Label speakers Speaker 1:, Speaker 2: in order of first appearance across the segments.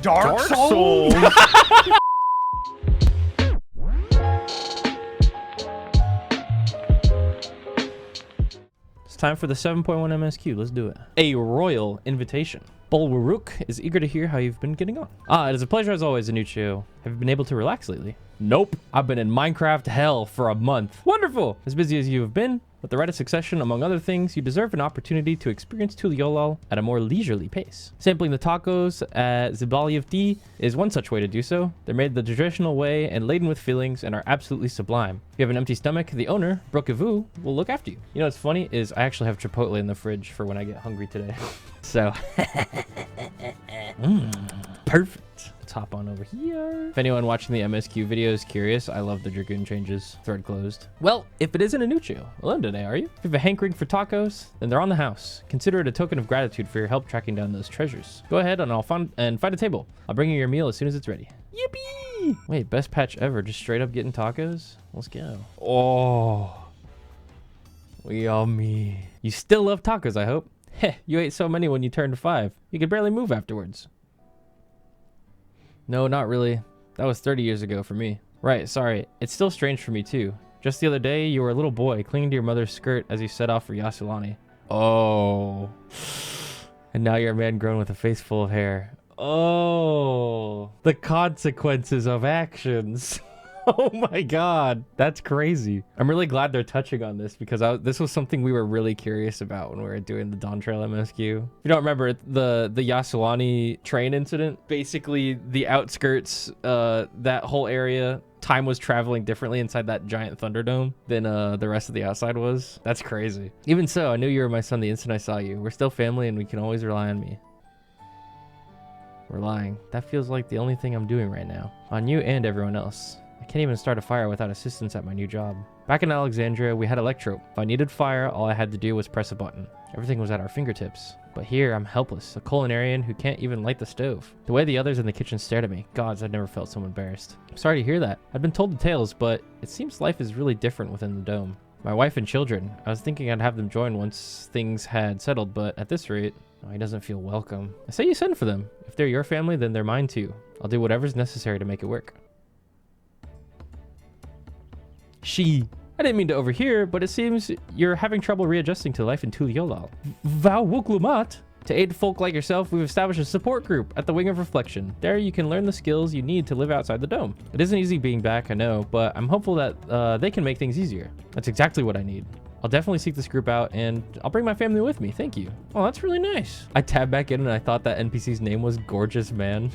Speaker 1: Dark Souls?
Speaker 2: It's time for the 7.1 MSQ. Let's do it. A royal invitation. Bulwaruk is eager to hear how you've been getting on. It is a pleasure as always, Anuccio. Have you been able to relax lately? Nope. I've been in Minecraft hell for a month. Wonderful. As busy as you have been, with the right of succession, among other things, you deserve an opportunity to experience Tuliolal at a more leisurely pace. Sampling the tacos at FFXIV is one such way to do so. They're made the traditional way and laden with fillings and are absolutely sublime. If you have an empty stomach, the owner, Brokevu, will look after you. You know what's funny is I actually have Chipotle in the fridge for when I get hungry today. So, perfect. Let's hop on over here. If anyone watching the MSQ video is curious, I love the Dragoon changes. Thread closed. Well, if it isn't Anuccio, alone today, are you? If you have a hankering for tacos, then they're on the house. Consider it a token of gratitude for your help tracking down those treasures. Go ahead and find a table. I'll bring you your meal as soon as it's ready. Yippee! Wait, best patch ever. Just straight up getting tacos? Let's go. Oh, yummy. You still love tacos, I hope. Heh, you ate so many when you turned 5. You could barely move afterwards. No, not really. That was 30 years ago for me. Right, sorry. It's still strange for me too. Just the other day, you were a little boy clinging to your mother's skirt as you set off for Yassilani. Oh. And now you're a man grown with a face full of hair. Oh. The consequences of actions. Oh my god, that's crazy. I'm really glad they're touching on this because this was something we were really curious about when we were doing the Dawn Trail MSQ. If you don't remember, the Yassilani train incident, basically the outskirts, that whole area, time was traveling differently inside that giant Thunderdome than the rest of the outside was. That's crazy. Even so, I knew you were my son the instant I saw you. We're still family and we can always rely on me. Relying. That feels like the only thing I'm doing right now. On you and everyone else. I can't even start a fire without assistance at my new job. Back in Alexandria, we had electro. If I needed fire, all I had to do was press a button. Everything was at our fingertips. But here, I'm helpless, a culinarian who can't even light the stove. The way the others in the kitchen stared at me, gods, I've never felt so embarrassed. I'm sorry to hear that. I've been told the tales, but it seems life is really different within the dome. My wife and children, I was thinking I'd have them join once things had settled, but at this rate, he doesn't feel welcome. I say you send for them. If they're your family, then they're mine too. I'll do whatever's necessary to make it work. I didn't mean to overhear, but it seems you're having trouble readjusting to life in Tuliolal. Val Wuklumat. To aid folk like yourself, we've established a support group at the Wing of Reflection. There you can learn the skills you need to live outside the dome. It isn't easy being back, I know, but I'm hopeful that they can make things easier. That's exactly what I need. I'll definitely seek this group out, and I'll bring my family with me. Thank you. Oh, that's really nice. I tabbed back in, and I thought that NPC's name was Gorgeous Man.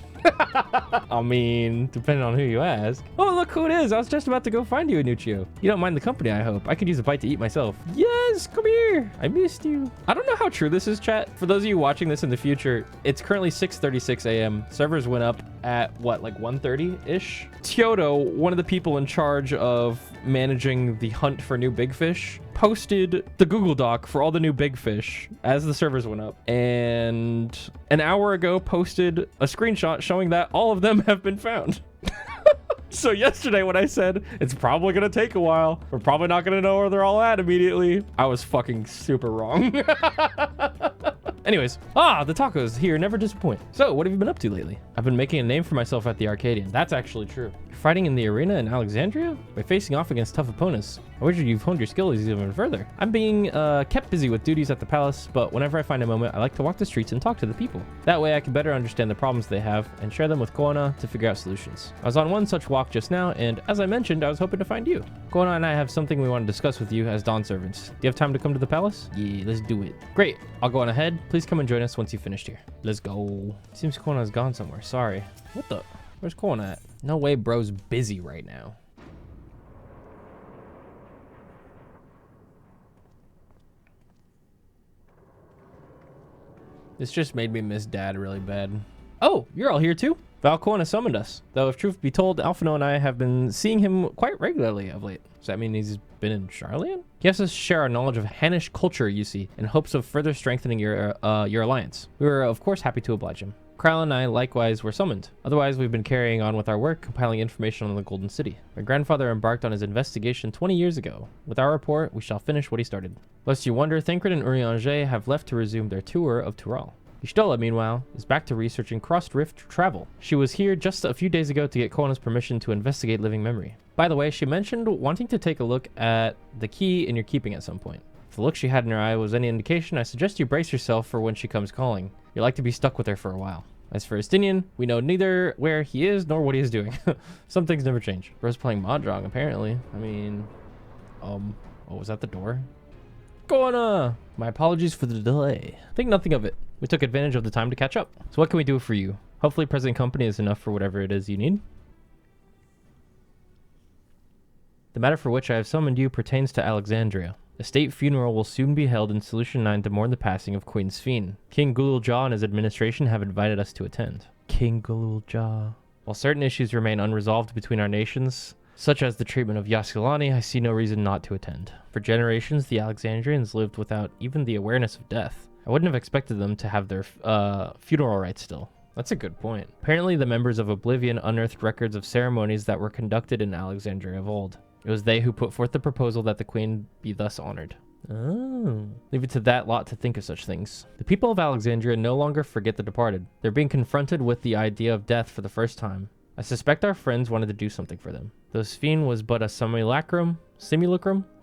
Speaker 2: I mean, depending on who you ask. Oh, look who it is. I was just about to go find you, Anuccio. You don't mind the company, I hope. I could use a bite to eat myself. Yes, come here. I missed you. I don't know how true this is, chat. For those of you watching this in the future, it's currently 6:36 a.m. Servers went up at, what, like 1:30-ish? Tyoto, one of the people in charge of managing the hunt for new big fish, posted the Google Doc for all the new big fish as the servers went up, and an hour ago posted a screenshot showing that all of them have been found. So yesterday when I said it's probably gonna take a while, we're probably not gonna know where they're all at immediately, I was fucking super wrong. Anyways, the tacos here never disappoint. So what have you been up to lately? I've been making a name for myself at the Arcadian. That's actually true. You're fighting in the arena in Alexandria? By facing off against tough opponents. I wish you've honed your skills even further. I'm being kept busy with duties at the palace, but whenever I find a moment, I like to walk the streets and talk to the people. That way I can better understand the problems they have and share them with Koana to figure out solutions. I was on one such walk just now, and as I mentioned, I was hoping to find you. Koana and I have something we want to discuss with you as Dawn servants. Do you have time to come to the palace? Yeah, let's do it. Great, I'll go on ahead. Please come and join us once you've finished here. Let's go. Seems Koana's gone somewhere, sorry. What the? Where's Koana at? No way bro's busy right now. This just made me miss Dad really bad. Oh, you're all here too? Val Koana summoned us. Though if truth be told, Alphino and I have been seeing him quite regularly of late. Does that mean he's been in Charlian? He has to share our knowledge of Hannish culture, you see, in hopes of further strengthening your alliance. We were, of course, happy to oblige him. Kryle and I likewise were summoned. Otherwise, we've been carrying on with our work, compiling information on the Golden City. My grandfather embarked on his investigation 20 years ago. With our report, we shall finish what he started. Lest you wonder, Thancred and Urianger have left to resume their tour of Tural. Y'shtola, meanwhile, is back to researching cross-rift travel. She was here just a few days ago to get Koana's permission to investigate living memory. By the way, she mentioned wanting to take a look at the key in your keeping at some point. If the look she had in her eye was any indication, I suggest you brace yourself for when she comes calling. You'd like to be stuck with her for a while. As for Estinian, we know neither where he is nor what he is doing. Some things never change. Bro's playing Mahjong, apparently. I mean, oh, was that the door? Koana! My apologies for the delay. Think nothing of it. We took advantage of the time to catch up. So what can we do for you? Hopefully present company is enough for whatever it is you need. The matter for which I have summoned you pertains to Alexandria. A state funeral will soon be held in Solution 9 to mourn the passing of Queen Sphene. King Gululja and his administration have invited us to attend. King Gululja. While certain issues remain unresolved between our nations, such as the treatment of Yaskulani, I see no reason not to attend. For generations, the Alexandrians lived without even the awareness of death. I wouldn't have expected them to have their funeral rites still. That's a good point. Apparently, the members of Oblivion unearthed records of ceremonies that were conducted in Alexandria of old. It was they who put forth the proposal that the queen be thus honored. Oh. Leave it to that lot to think of such things. The people of Alexandria no longer forget the departed. They're being confronted with the idea of death for the first time. I suspect our friends wanted to do something for them. Though Sphene was but a simulacrum,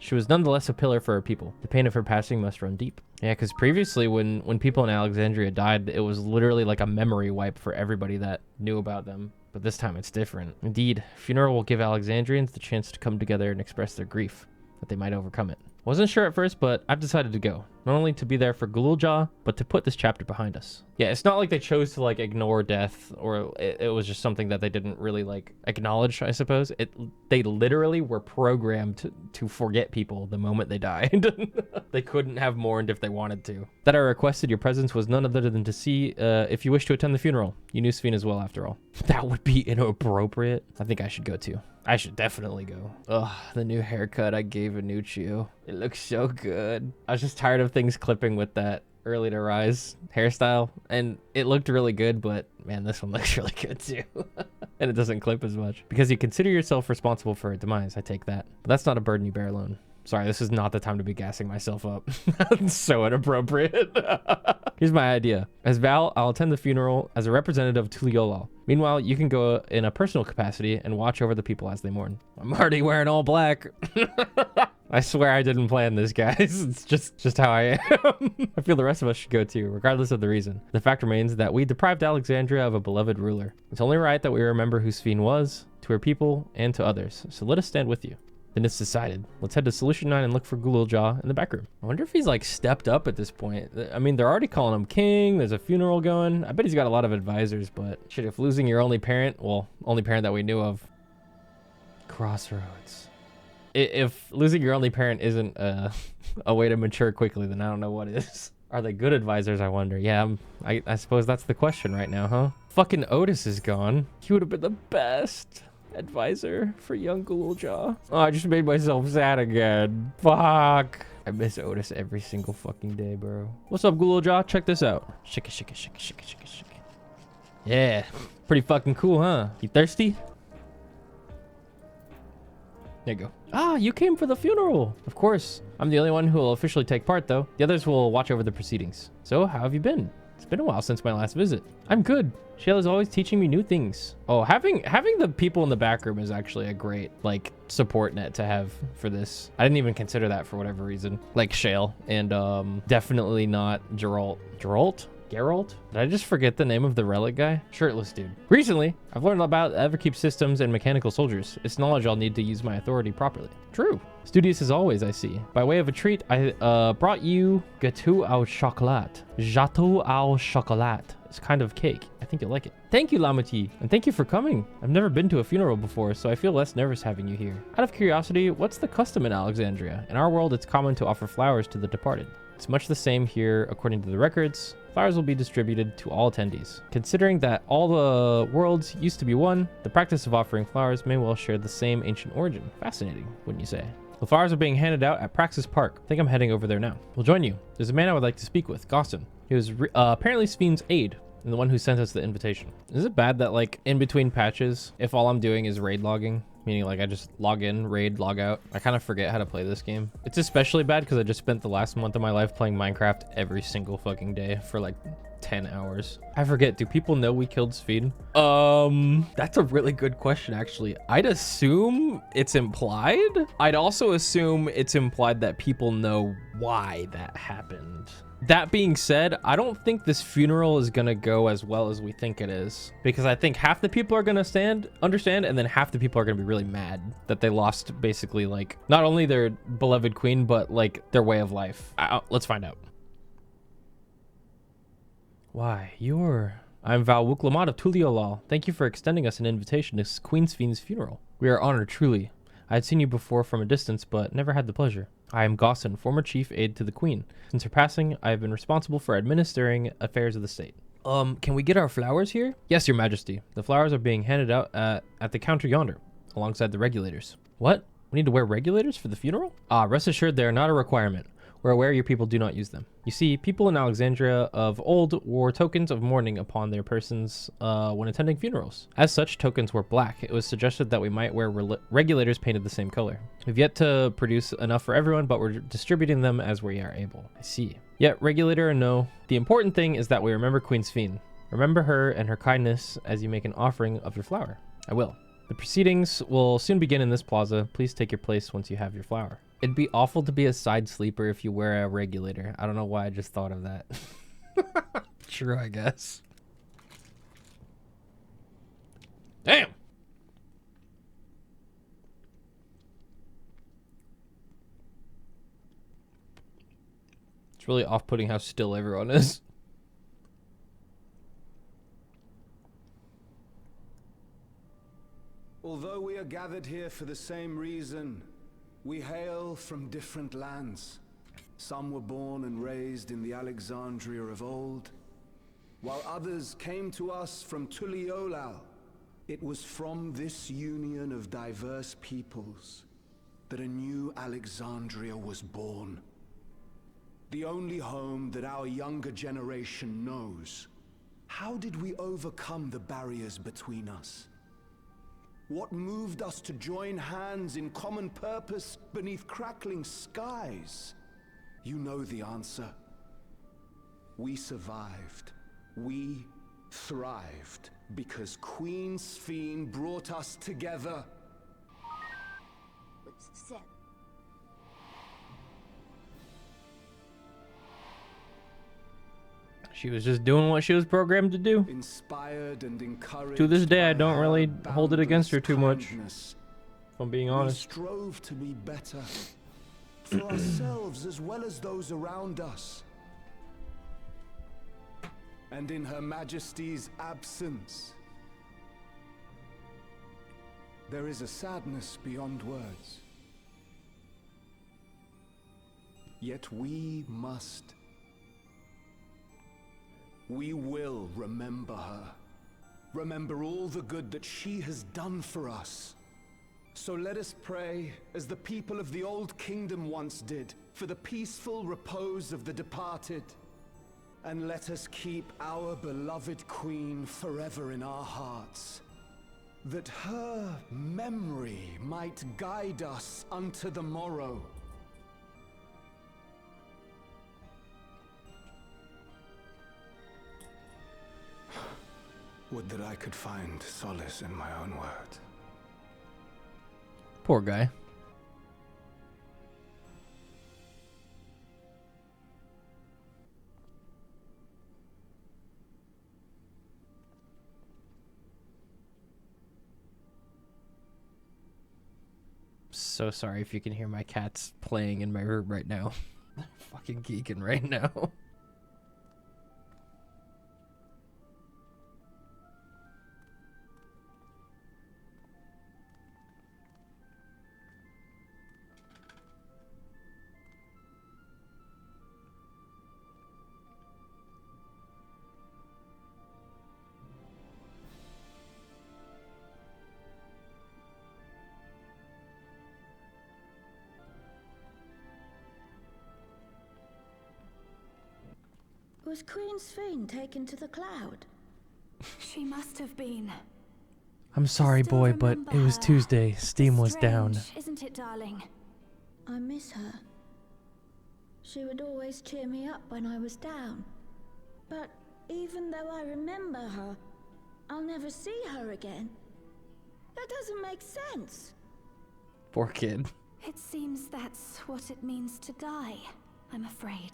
Speaker 2: she was nonetheless a pillar for her people. The pain of her passing must run deep. Yeah, because previously when people in Alexandria died, it was literally like a memory wipe for everybody that knew about them. But this time it's different. Indeed, funeral will give Alexandrians the chance to come together and express their grief, that they might overcome it. Wasn't sure at first, but I've decided to go. Not only to be there for Gululja, but to put this chapter behind us. Yeah, it's not like they chose to like ignore death, or it was just something that they didn't really like acknowledge, I suppose. They literally were programmed to forget people the moment they died. They couldn't have mourned if they wanted to. That I requested your presence was none other than to see if you wish to attend the funeral. You knew Sphene as well, after all. That would be inappropriate. I think I should go too. I should definitely go. Ugh, the new haircut I gave Anuccio. It looks so good. I was just tired of things clipping with that early to rise hairstyle, and it looked really good, but man, this one looks really good too. And it doesn't clip as much. Because you consider yourself responsible for her demise, I take that. But that's not a burden you bear alone. Sorry, this is not the time to be gassing myself up. That's so inappropriate. Here's my idea. As Val, I'll attend the funeral as a representative of Tuliolal. Meanwhile, you can go in a personal capacity and watch over the people as they mourn. I'm already wearing all black. I swear I didn't plan this, guys. It's just how I am. I feel the rest of us should go too, regardless of the reason. The fact remains that we deprived Alexandria of a beloved ruler. It's only right that we remember who Sphene was, to her people, and to others. So let us stand with you. Then it's decided. Let's head to Solution 9 and look for Gululja in the back room. I wonder if he's like stepped up at this point. I mean, they're already calling him king. There's a funeral going. I bet he's got a lot of advisors, but shit, if losing your only parent, well, only parent that we knew of. Crossroads. If losing your only parent isn't a way to mature quickly, then I don't know what is. Are they good advisors, I wonder? Yeah, I suppose that's the question right now, huh? Fucking Otis is gone. He would have been the best advisor for young Gululja. Oh, I just made myself sad again. Fuck. I miss Otis every single fucking day, bro. What's up, Gululja? Check this out. Shake it, shake it, shake it, shake it, shake it, shake it. Yeah. Pretty fucking cool, huh? You thirsty? There you go. Ah, you came for the funeral. Of course. I'm the only one who will officially take part, though. The others will watch over the proceedings. So, how have you been? It's been a while since my last visit. I'm good. Shayla's always teaching me new things. Oh, having the people in the back room is actually a great, like, support net to have for this. I didn't even consider that for whatever reason. Like Shale and definitely not Geralt. Geralt? Did I just forget the name of the relic guy? Shirtless dude. Recently, I've learned about Everkeep systems and mechanical soldiers. It's knowledge I'll need to use my authority properly. True. Studious as always, I see. By way of a treat, I brought you gâteau au chocolat. Gâteau au chocolat. It's kind of cake. I think you'll like it. Thank you, Lamati, and thank you for coming. I've never been to a funeral before, so I feel less nervous having you here. Out of curiosity, what's the custom in Alexandria? In our world, it's common to offer flowers to the departed. It's much the same here, according to the records. Flowers will be distributed to all attendees. Considering that all the worlds used to be one, the practice of offering flowers may well share the same ancient origin. Fascinating, wouldn't you say? The flowers are being handed out at Praxis Park. I think I'm heading over there now. We'll join you. There's a man I would like to speak with, Gostin. He was apparently Sphene's aide, and the one who sent us the invitation. Is it bad that, like, in between patches, if all I'm doing is raid logging, meaning like I just log in, raid, log out, I kind of forget how to play this game? It's especially bad because I just spent the last month of my life playing Minecraft every single fucking day for like 10 hours. I forget, do people know we killed Sphene? That's a really good question, actually. I'd assume it's implied. I'd also assume it's implied that people know why that happened. That being said, I don't think this funeral is gonna go as well as we think it is, because I think half the people are gonna understand, and then half the people are gonna be really mad that they lost basically like not only their beloved queen, but like their way of life. Let's find out. Why, I'm Val Wuklamat of Tuliolal. Thank you for extending us an invitation to Queen Sphene's funeral. We are honored, truly. I had seen you before from a distance, but never had the pleasure. I am Gossin, former chief aide to the Queen. Since her passing, I have been responsible for administering affairs of the state. Can we get our flowers here? Yes, your majesty. The flowers are being handed out at the counter yonder, alongside the regulators. What? We need to wear regulators for the funeral? Rest assured they are not a requirement. We're aware your people do not use them. You see, people in Alexandria of old wore tokens of mourning upon their persons when attending funerals. As such, tokens were black. It was suggested that we might wear regulators painted the same color. We've yet to produce enough for everyone, but we're distributing them as we are able. I see. Yet, regulator or no, the important thing is that we remember Queen Sphene. Remember her and her kindness as you make an offering of your flower. I will. The proceedings will soon begin in this plaza. Please take your place once you have your flower. It'd be awful to be a side sleeper if you wear a regulator. I don't know why I just thought of that. True, I guess. Damn! It's really off-putting how still everyone is.
Speaker 1: Although we are gathered here for the same reason, we hail from different lands. Some were born and raised in the Alexandria of old, while others came to us from Tuliolal. It was from this union of diverse peoples that a new Alexandria was born. The only home that our younger generation knows. How did we overcome the barriers between us? What moved us to join hands in common purpose beneath crackling skies? You know the answer. We survived. We thrived because Queen Sphene brought us together.
Speaker 2: She was just doing what she was programmed to do.
Speaker 1: Inspired and encouraged.
Speaker 2: To this day, I don't really hold it against her too much, if I'm being honest.
Speaker 1: We strove to be better for ourselves as well as those around us. And in Her Majesty's absence, there is a sadness beyond words. Yet we will remember her. Remember all the good that she has done for us. So let us pray, as the people of the Old Kingdom once did, for the peaceful repose of the departed. And let us keep our beloved Queen forever in our hearts, that her memory might guide us unto the morrow. Would that I could find solace in my own words.
Speaker 2: Poor guy. So sorry if you can hear my cats playing in my room right now. They're fucking geeking right now.
Speaker 3: Was Queen Sphene taken to the cloud?
Speaker 4: She must have been.
Speaker 2: I'm sorry, boy, but it was Tuesday. Steam was down.
Speaker 4: Isn't it, darling?
Speaker 3: I miss her. She would always cheer me up when I was down. But even though I remember her, I'll never see her again. That doesn't make sense.
Speaker 2: Poor kid.
Speaker 4: It seems that's what it means to die, I'm afraid.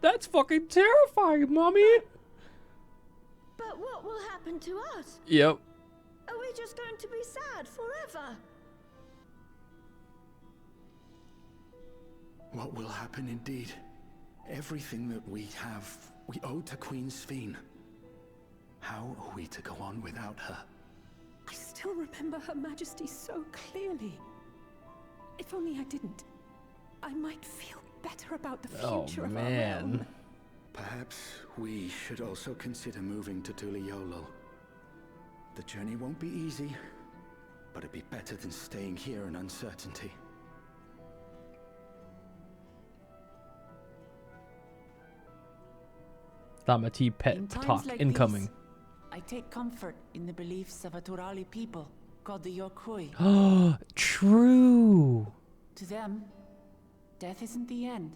Speaker 2: That's fucking terrifying, Mommy.
Speaker 3: But what will happen to us?
Speaker 2: Yep.
Speaker 3: Are we just going to be sad forever?
Speaker 5: What will happen indeed? Everything that we have, we owe to Queen Sphene. How are we to go on without her?
Speaker 6: I still remember Her Majesty so clearly. If only I didn't, I might feel better about the future of our realm.
Speaker 5: Perhaps we should also consider moving to Tuliolo. The journey won't be easy, but it'd be better than staying here in uncertainty.
Speaker 2: Tamati pet
Speaker 7: In times
Speaker 2: talk
Speaker 7: like
Speaker 2: incoming.
Speaker 7: these, I take comfort in the beliefs of a Turali people called the Yokui.
Speaker 2: Oh, true.
Speaker 7: To them, death isn't the end.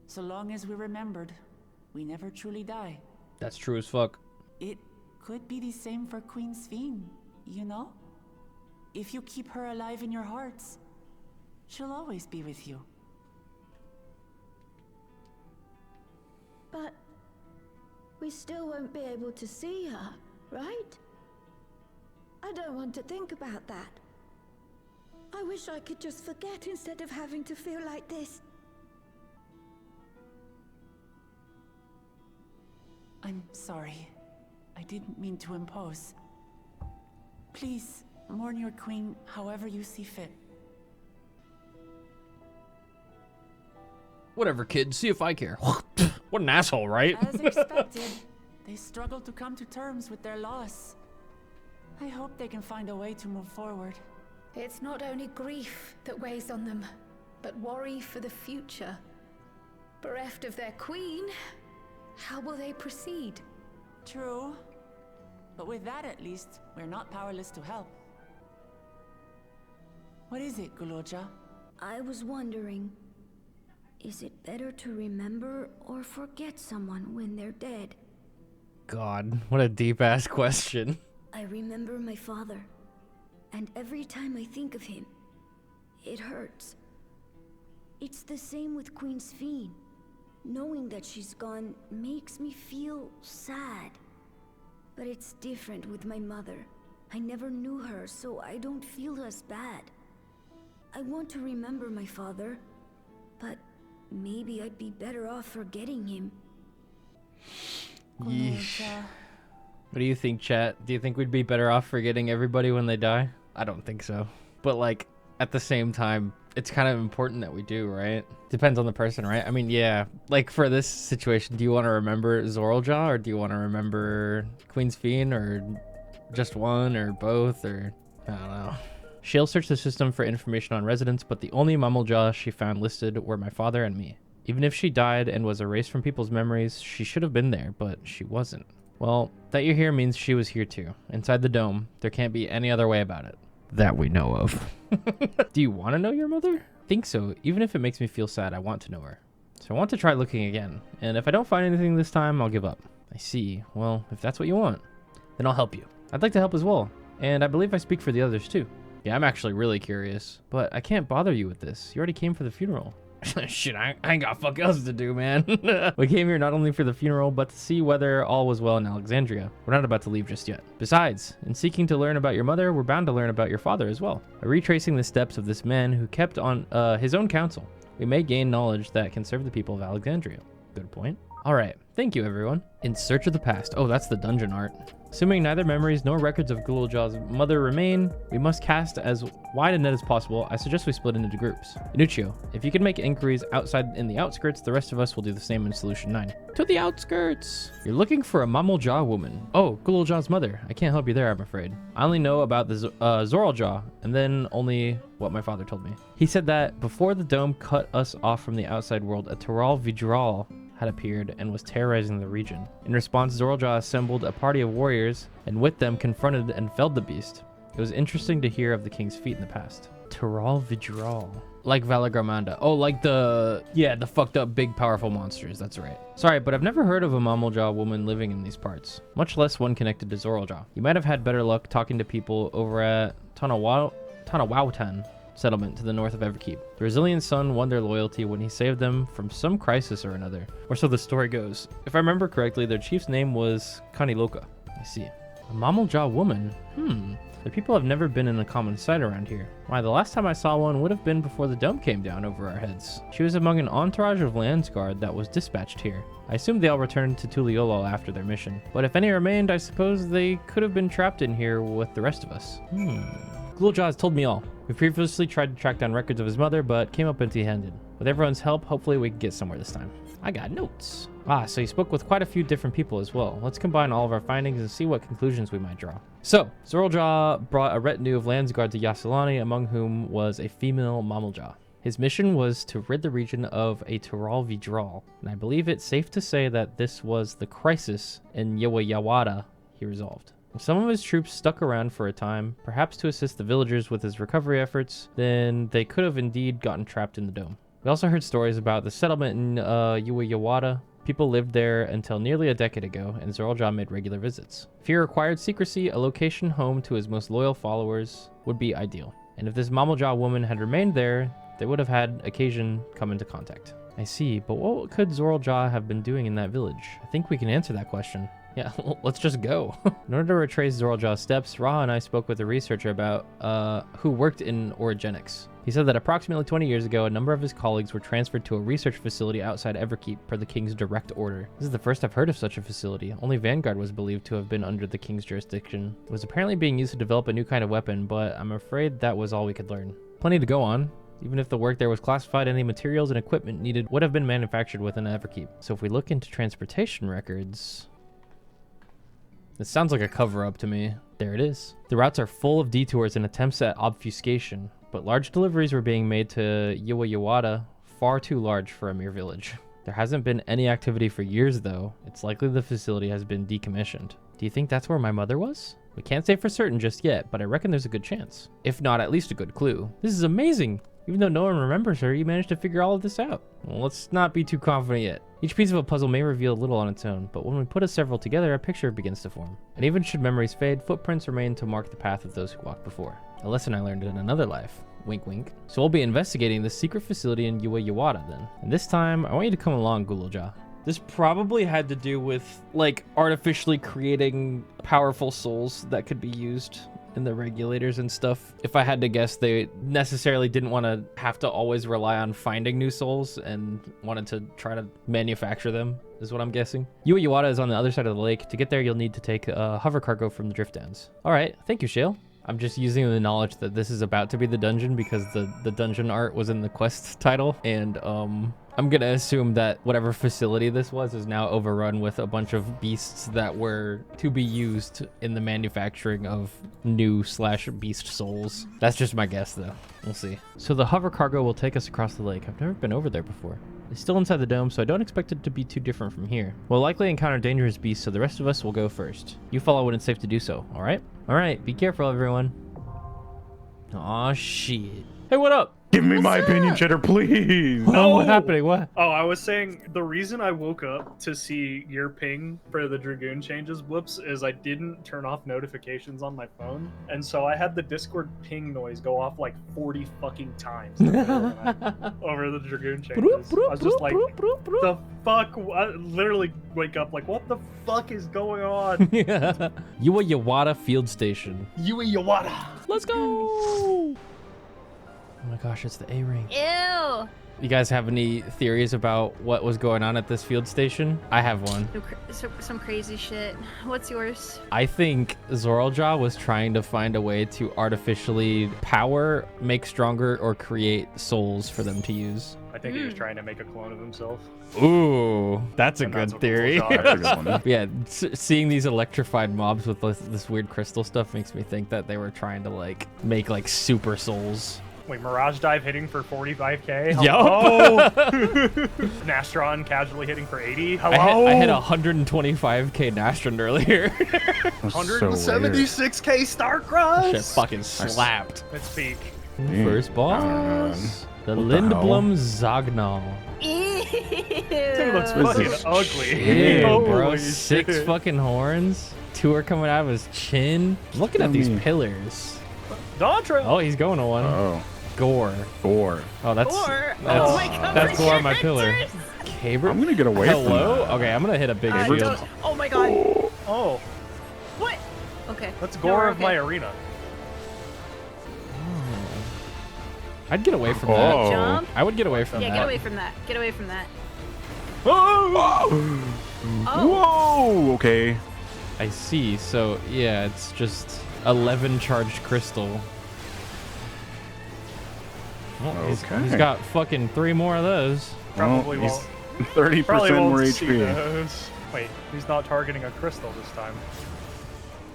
Speaker 7: So long as we're remembered, we never truly die.
Speaker 2: That's true as fuck.
Speaker 7: It could be the same for Queen Sphene, you know? If you keep her alive in your hearts, she'll always be with you.
Speaker 3: But we still won't be able to see her, right? I don't want to think about that. I wish I could just forget instead of having to feel like this.
Speaker 7: I'm sorry. I didn't mean to impose. Please, mourn your queen however you see fit.
Speaker 2: Whatever, kid. See if I care. What an asshole, right?
Speaker 7: As expected, they struggle to come to terms with their loss. I hope they can find a way to move forward.
Speaker 6: It's not only grief that weighs on them, but worry for the future. Bereft of their queen, how will they proceed?
Speaker 7: True. But with that at least, we're not powerless to help. What is it, Guloja?
Speaker 3: I was wondering, is it better to remember or forget someone when they're dead?
Speaker 2: God, what a deep-ass question.
Speaker 3: I remember my father, and every time I think of him, it hurts. It's the same with Queen Sphene. Knowing that she's gone makes me feel sad. But it's different with my mother. I never knew her, so I don't feel as bad. I want to remember my father, but maybe I'd be better off forgetting him.
Speaker 2: Yeesh. What do you think, chat? Do you think we'd be better off forgetting everybody when they die? I don't think so. But like, at the same time, it's kind of important that we do, right? Depends on the person, right? I mean, yeah. Like for this situation, do you want to remember Zoraljaw or do you want to remember Queen Sphene or just one or both or I don't know. Shale searched the system for information on residents, but the only Mamaljaw she found listed were my father and me. Even if she died and was erased from people's memories, she should have been there, but she wasn't. Well, that you're here means she was here too. Inside the dome, there can't be any other way about it. That we know of. Do you want to know your mother? I think so. Even if it makes me feel sad, I want to know her. So I want to try looking again. And if I don't find anything this time, I'll give up. I see. Well, if that's what you want, then I'll help you. I'd like to help as well. And I believe I speak for the others too. Yeah, I'm actually really curious. But I can't bother you with this. You already came for the funeral. Shit, I ain't got fuck else to do, man. We came here not only for the funeral, but to see whether all was well in Alexandria. We're not about to leave just yet. Besides, in seeking to learn about your mother, we're bound to learn about your father as well. By retracing the steps of this man who kept on his own counsel, we may gain knowledge that can serve the people of Alexandria. Good point. All right, thank you everyone. In search of the past. Oh, that's the dungeon art. Assuming neither memories nor records of Guloljaw's mother remain, we must cast as wide a net as possible. I suggest we split into groups. Inuccio, if you can make inquiries outside in the outskirts, the rest of us will do the same in Solution 9. To the outskirts! You're looking for a Mamaljaw woman. Oh, Guloljaw's mother. I can't help you there, I'm afraid. I only know about the Zoraljaw, and then only what my father told me. He said that before the dome cut us off from the outside world, a Tural Vidral had appeared and was terrorizing the region. In response, Zoraljaw assembled a party of warriors and with them confronted and felled the beast. It was interesting to hear of the king's feat in the past. Tyrol Vidral. Like Valagramanda. Oh, like the fucked up big powerful monsters. That's right. Sorry, but I've never heard of a Mamaljaw woman living in these parts, much less one connected to Zoraljaw. You might have had better luck talking to people over at Tanawautan settlement to the north of Everkeep. The resilient son won their loyalty when he saved them from some crisis or another, or so the story goes. If I remember correctly, their chief's name was Kaniloka. I see. A Mamaljaw woman? The people have never been in a common sight around here. Why, the last time I saw one would have been before the dome came down over our heads. She was among an entourage of Landsguard that was dispatched here. I assumed they all returned to Tuliolol after their mission. But if any remained, I suppose they could have been trapped in here with the rest of us. Ghouljaw has told me all. We previously tried to track down records of his mother, but came up empty-handed. With everyone's help, hopefully we can get somewhere this time. I got notes. So you spoke with quite a few different people as well. Let's combine all of our findings and see what conclusions we might draw. So, Zoraljaw brought a retinue of Landsguard to Yasilani, among whom was a female Mamaljaw. His mission was to rid the region of a Tyrol Vidral, and I believe it's safe to say that this was the crisis in Yawayawada he resolved. If some of his troops stuck around for a time, perhaps to assist the villagers with his recovery efforts, then they could have indeed gotten trapped in the dome. We also heard stories about the settlement in Yawayawada. People lived there until nearly a decade ago, and Zoraljaw made regular visits. If he required secrecy, a location home to his most loyal followers would be ideal. And if this Mamaljaw woman had remained there, they would have had occasion come into contact. I see, but what could Zoraljaw have been doing in that village? I think we can answer that question. Yeah, let's just go. In order to retrace Zoraldjaw's steps, Raha and I spoke with a researcher about who worked in orogenics. He said that approximately 20 years ago, a number of his colleagues were transferred to a research facility outside Everkeep per the king's direct order. This is the first I've heard of such a facility. Only Vanguard was believed to have been under the king's jurisdiction. It was apparently being used to develop a new kind of weapon, but I'm afraid that was all we could learn. Plenty to go on. Even if the work there was classified, any materials and equipment needed would have been manufactured within Everkeep. So if we look into transportation records... This sounds like a cover-up to me. There it is. The routes are full of detours and attempts at obfuscation, but large deliveries were being made to Yawayawada, far too large for a mere village. There hasn't been any activity for years, though. It's likely the facility has been decommissioned. Do you think that's where my mother was? We can't say for certain just yet, but I reckon there's a good chance. If not, at least a good clue. This is amazing! Even though no one remembers her, you managed to figure all of this out. Well, let's not be too confident yet. Each piece of a puzzle may reveal little on its own, but when we put several together, a picture begins to form. And even should memories fade, footprints remain to mark the path of those who walked before. A lesson I learned in another life. Wink, wink. So we'll be investigating this secret facility in Yawayawada then. And this time, I want you to come along, Ghouljaw. This probably had to do with, like, artificially creating powerful souls that could be used in the regulators and stuff. If I had to guess, they necessarily didn't want to have to always rely on finding new souls and wanted to try to manufacture them, is what I'm guessing. Yawayawada is on the other side of the lake. To get there, you'll need to take a hover cargo from the drift downs. All right, thank you, Shale. I'm just using the knowledge that this is about to be the dungeon because the dungeon art was in the quest title, and I'm gonna assume that whatever facility this was is now overrun with a bunch of beasts that were to be used in the manufacturing of new / beast souls. That's just my guess, though. We'll see. So the hover cargo will take us across the lake. I've never been over there before. It's still inside the dome, so I don't expect it to be too different from here. We'll likely encounter dangerous beasts, so the rest of us will go first. You follow when it's safe to do so, all right? All right, be careful, everyone. Aw, shit. Hey, what up?
Speaker 8: Give me my opinion, Cheddar, please.
Speaker 2: Oh, what's happening? What?
Speaker 9: Oh, I was saying the reason I woke up to see your ping for the Dragoon changes, Whoops, is I didn't turn off notifications on my phone. And so I had the Discord ping noise go off like 40 fucking times over the Dragoon changes. I was just like, the fuck? I literally wake up like, what the fuck is going on?
Speaker 2: Yawayawada Field Station.
Speaker 9: Yawayawada.
Speaker 2: Let's go! Oh my gosh, it's the A-ring.
Speaker 10: Ew!
Speaker 2: You guys have any theories about what was going on at this field station? I have one.
Speaker 10: Some crazy shit. What's yours?
Speaker 2: I think Zoraljaw was trying to find a way to artificially power, make stronger, or create souls for them to use.
Speaker 9: I think he was trying to make a clone of himself.
Speaker 2: Ooh, that's a good theory. Yeah, seeing these electrified mobs with this weird crystal stuff makes me think that they were trying to like make like super souls.
Speaker 9: Wait, Mirage Dive hitting for 45k?
Speaker 2: Hello?
Speaker 9: Nastron casually hitting for 80? Hello?
Speaker 2: I hit 125k Nastron earlier.
Speaker 9: 176k Starcross?
Speaker 2: Shit fucking slapped.
Speaker 9: Let's peek.
Speaker 2: First boss. The
Speaker 8: What the hell?
Speaker 2: Lindblom Zagnal.
Speaker 9: Dude looks fucking ugly.
Speaker 2: Yeah, bro.
Speaker 9: Holy
Speaker 2: 6
Speaker 9: shit.
Speaker 2: fucking horns. 2 are coming out of his chin. I'm looking at these pillars.
Speaker 9: Dontra.
Speaker 2: Oh, he's going to one.
Speaker 8: Oh,
Speaker 2: Gore.
Speaker 8: Gore.
Speaker 2: Oh, that's
Speaker 10: Gore.
Speaker 2: that's,
Speaker 10: Oh my God,
Speaker 2: that's
Speaker 10: my
Speaker 2: Gore on my pillar.
Speaker 10: characters.
Speaker 2: Caber.
Speaker 8: I'm gonna get away
Speaker 2: Hello?
Speaker 8: from that.
Speaker 2: Okay, I'm gonna hit a big
Speaker 10: Uh,
Speaker 2: shield.
Speaker 10: don't- oh my god.
Speaker 9: Oh,
Speaker 10: What? Okay.
Speaker 9: that's
Speaker 10: No,
Speaker 9: Gore
Speaker 10: we're
Speaker 9: of my
Speaker 10: okay.
Speaker 9: arena.
Speaker 2: I'd get away from
Speaker 8: Oh.
Speaker 2: that.
Speaker 10: Jump.
Speaker 2: I would get away from
Speaker 10: Yeah,
Speaker 2: that.
Speaker 10: get away from that. Get away from that.
Speaker 9: Oh!
Speaker 10: Oh.
Speaker 8: Whoa. Okay.
Speaker 2: I see. So, yeah, it's just 11 charged crystal. Well, he's
Speaker 8: Okay.
Speaker 2: got fucking 3 more of those.
Speaker 9: Probably
Speaker 8: Well,
Speaker 9: won't.
Speaker 8: he's 30%
Speaker 9: Probably
Speaker 8: more
Speaker 9: won't see
Speaker 8: HP.
Speaker 9: those. Wait, he's not targeting a crystal this time.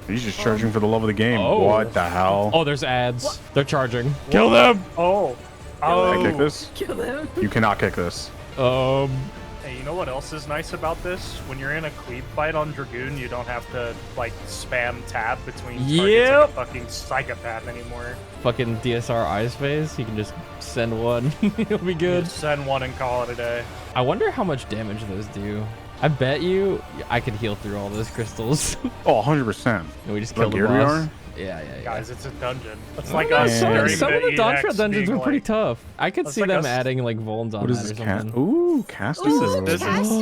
Speaker 8: He's just charging for the love of the game.
Speaker 2: Oh.
Speaker 8: What the hell?
Speaker 2: Oh, there's ads. They're charging. Kill them!
Speaker 9: Oh.
Speaker 8: Can I kick this?
Speaker 10: Kill them.
Speaker 8: You cannot kick this.
Speaker 9: Hey, you know what else is nice about this? When you're in a cleave fight on Dragoon, you don't have to, like, spam tab between targets like
Speaker 2: Yep.
Speaker 9: a fucking psychopath anymore.
Speaker 2: Fucking DSR Ice Phase. He can just send one. He'll be good.
Speaker 9: Just send one and call it a day.
Speaker 2: I wonder how much damage those do. I bet you I could heal through all those crystals.
Speaker 8: Oh, 100%.
Speaker 2: And we just
Speaker 8: Look,
Speaker 2: killed the
Speaker 8: here we
Speaker 2: boss.
Speaker 8: are.
Speaker 2: Yeah.
Speaker 9: Guys, it's a dungeon. It's
Speaker 2: I
Speaker 9: like
Speaker 2: don't know,
Speaker 9: us
Speaker 2: some,
Speaker 9: during
Speaker 2: some of the
Speaker 9: EX
Speaker 2: Dontra dungeons
Speaker 9: being
Speaker 2: were pretty
Speaker 9: like-
Speaker 2: tough. I could
Speaker 9: That's
Speaker 2: see
Speaker 9: like
Speaker 2: them
Speaker 9: us-
Speaker 2: adding like Volans on
Speaker 8: What is
Speaker 2: that or
Speaker 8: this cat?
Speaker 2: something.
Speaker 8: Ooh, casting.
Speaker 10: Ooh,
Speaker 2: This is-
Speaker 10: casting.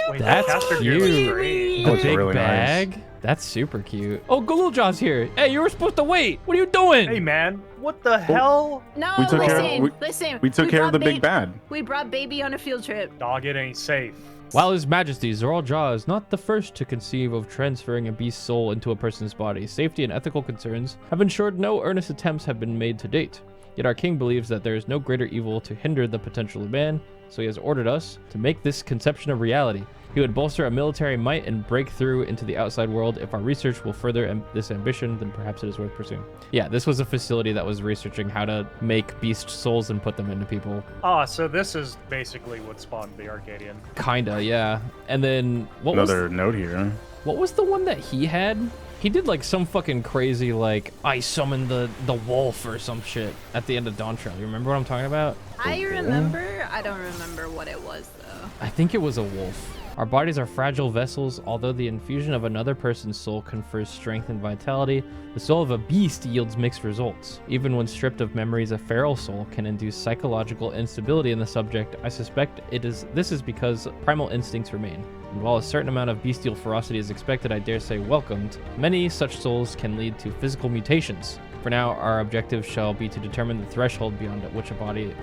Speaker 9: Wait,
Speaker 2: That's
Speaker 9: caster gear looks
Speaker 2: cute.
Speaker 9: great.
Speaker 2: The
Speaker 8: Looks
Speaker 2: big
Speaker 8: really
Speaker 2: bag.
Speaker 8: nice.
Speaker 2: That's super cute. Oh, Gulujaw's here. Hey, you were supposed to wait. What are you doing?
Speaker 9: Hey, man, what the hell?
Speaker 10: No,
Speaker 8: We took care of-
Speaker 10: listen,
Speaker 8: we-
Speaker 10: listen.
Speaker 8: We took care of the
Speaker 10: brought
Speaker 8: big bad.
Speaker 10: We brought baby on a field trip.
Speaker 9: Dog, it ain't safe.
Speaker 2: While His Majesty Zoraljaw is not the first to conceive of transferring a beast's soul into a person's body, safety and ethical concerns have ensured no earnest attempts have been made to date. Yet our king believes that there is no greater evil to hinder the potential of man, so he has ordered us to make this conception a reality. He would bolster our military might and break through into the outside world. If our research will further this ambition, then perhaps it is worth pursuing. Yeah, this was a facility that was researching how to make beast souls and put them into people.
Speaker 9: Ah, so this is basically what spawned the Arcadian.
Speaker 2: Kinda, yeah. And then what
Speaker 8: Another note here.
Speaker 2: was the one that he had? He did like some fucking crazy like I summoned the wolf or some shit at the end of Dawn Trail. You remember what I'm talking about?
Speaker 10: I remember. I don't remember what it was though.
Speaker 2: I think it was a wolf. Our bodies are fragile vessels. Although the infusion of another person's soul confers strength and vitality, the soul of a beast yields mixed results. Even when stripped of memories, a feral soul can induce psychological instability in the subject. I suspect this is because primal instincts remain. And while a certain amount of bestial ferocity is expected, I dare say welcomed, many such souls can lead to physical mutations. For now, our objective shall be to determine the threshold beyond which a body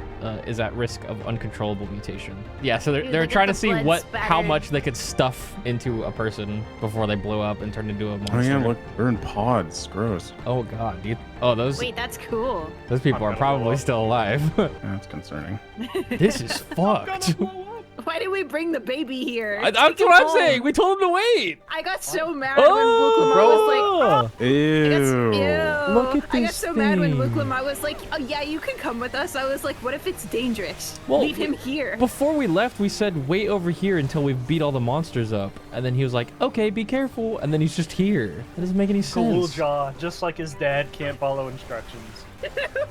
Speaker 2: is at risk of uncontrollable mutation. Yeah, so they're
Speaker 10: Look at
Speaker 2: trying to
Speaker 10: the
Speaker 2: see
Speaker 10: blood
Speaker 2: how
Speaker 10: spatter.
Speaker 2: much they could stuff into a person before they blow up and turn into a monster.
Speaker 8: Oh yeah, look, they're in pods. Gross.
Speaker 2: Oh god, dude. Oh, those
Speaker 10: Wait, that's cool.
Speaker 2: those people
Speaker 9: I'm
Speaker 2: are
Speaker 9: gonna blow
Speaker 2: probably
Speaker 9: up.
Speaker 2: still alive.
Speaker 8: That's concerning.
Speaker 2: This is fucked.
Speaker 10: Why did we bring the baby here?
Speaker 2: That's
Speaker 10: Take him
Speaker 2: what I'm
Speaker 10: home.
Speaker 2: saying. We told him to wait.
Speaker 10: I got so mad when Wuklama was like, oh,
Speaker 8: Ew.
Speaker 10: ew.
Speaker 2: Look at
Speaker 10: I got
Speaker 2: this
Speaker 10: so mad when
Speaker 2: thing.
Speaker 10: Wuklama was like, oh yeah, you can come with us. I was like, what if it's dangerous?
Speaker 2: Well,
Speaker 10: Leave him here.
Speaker 2: Before we left, we said wait over here until we've beat all the monsters up, and then he was like, "Okay, be careful," and then he's just here. That doesn't make any
Speaker 9: Cool
Speaker 2: sense.
Speaker 9: jaw, just like his dad can't follow instructions.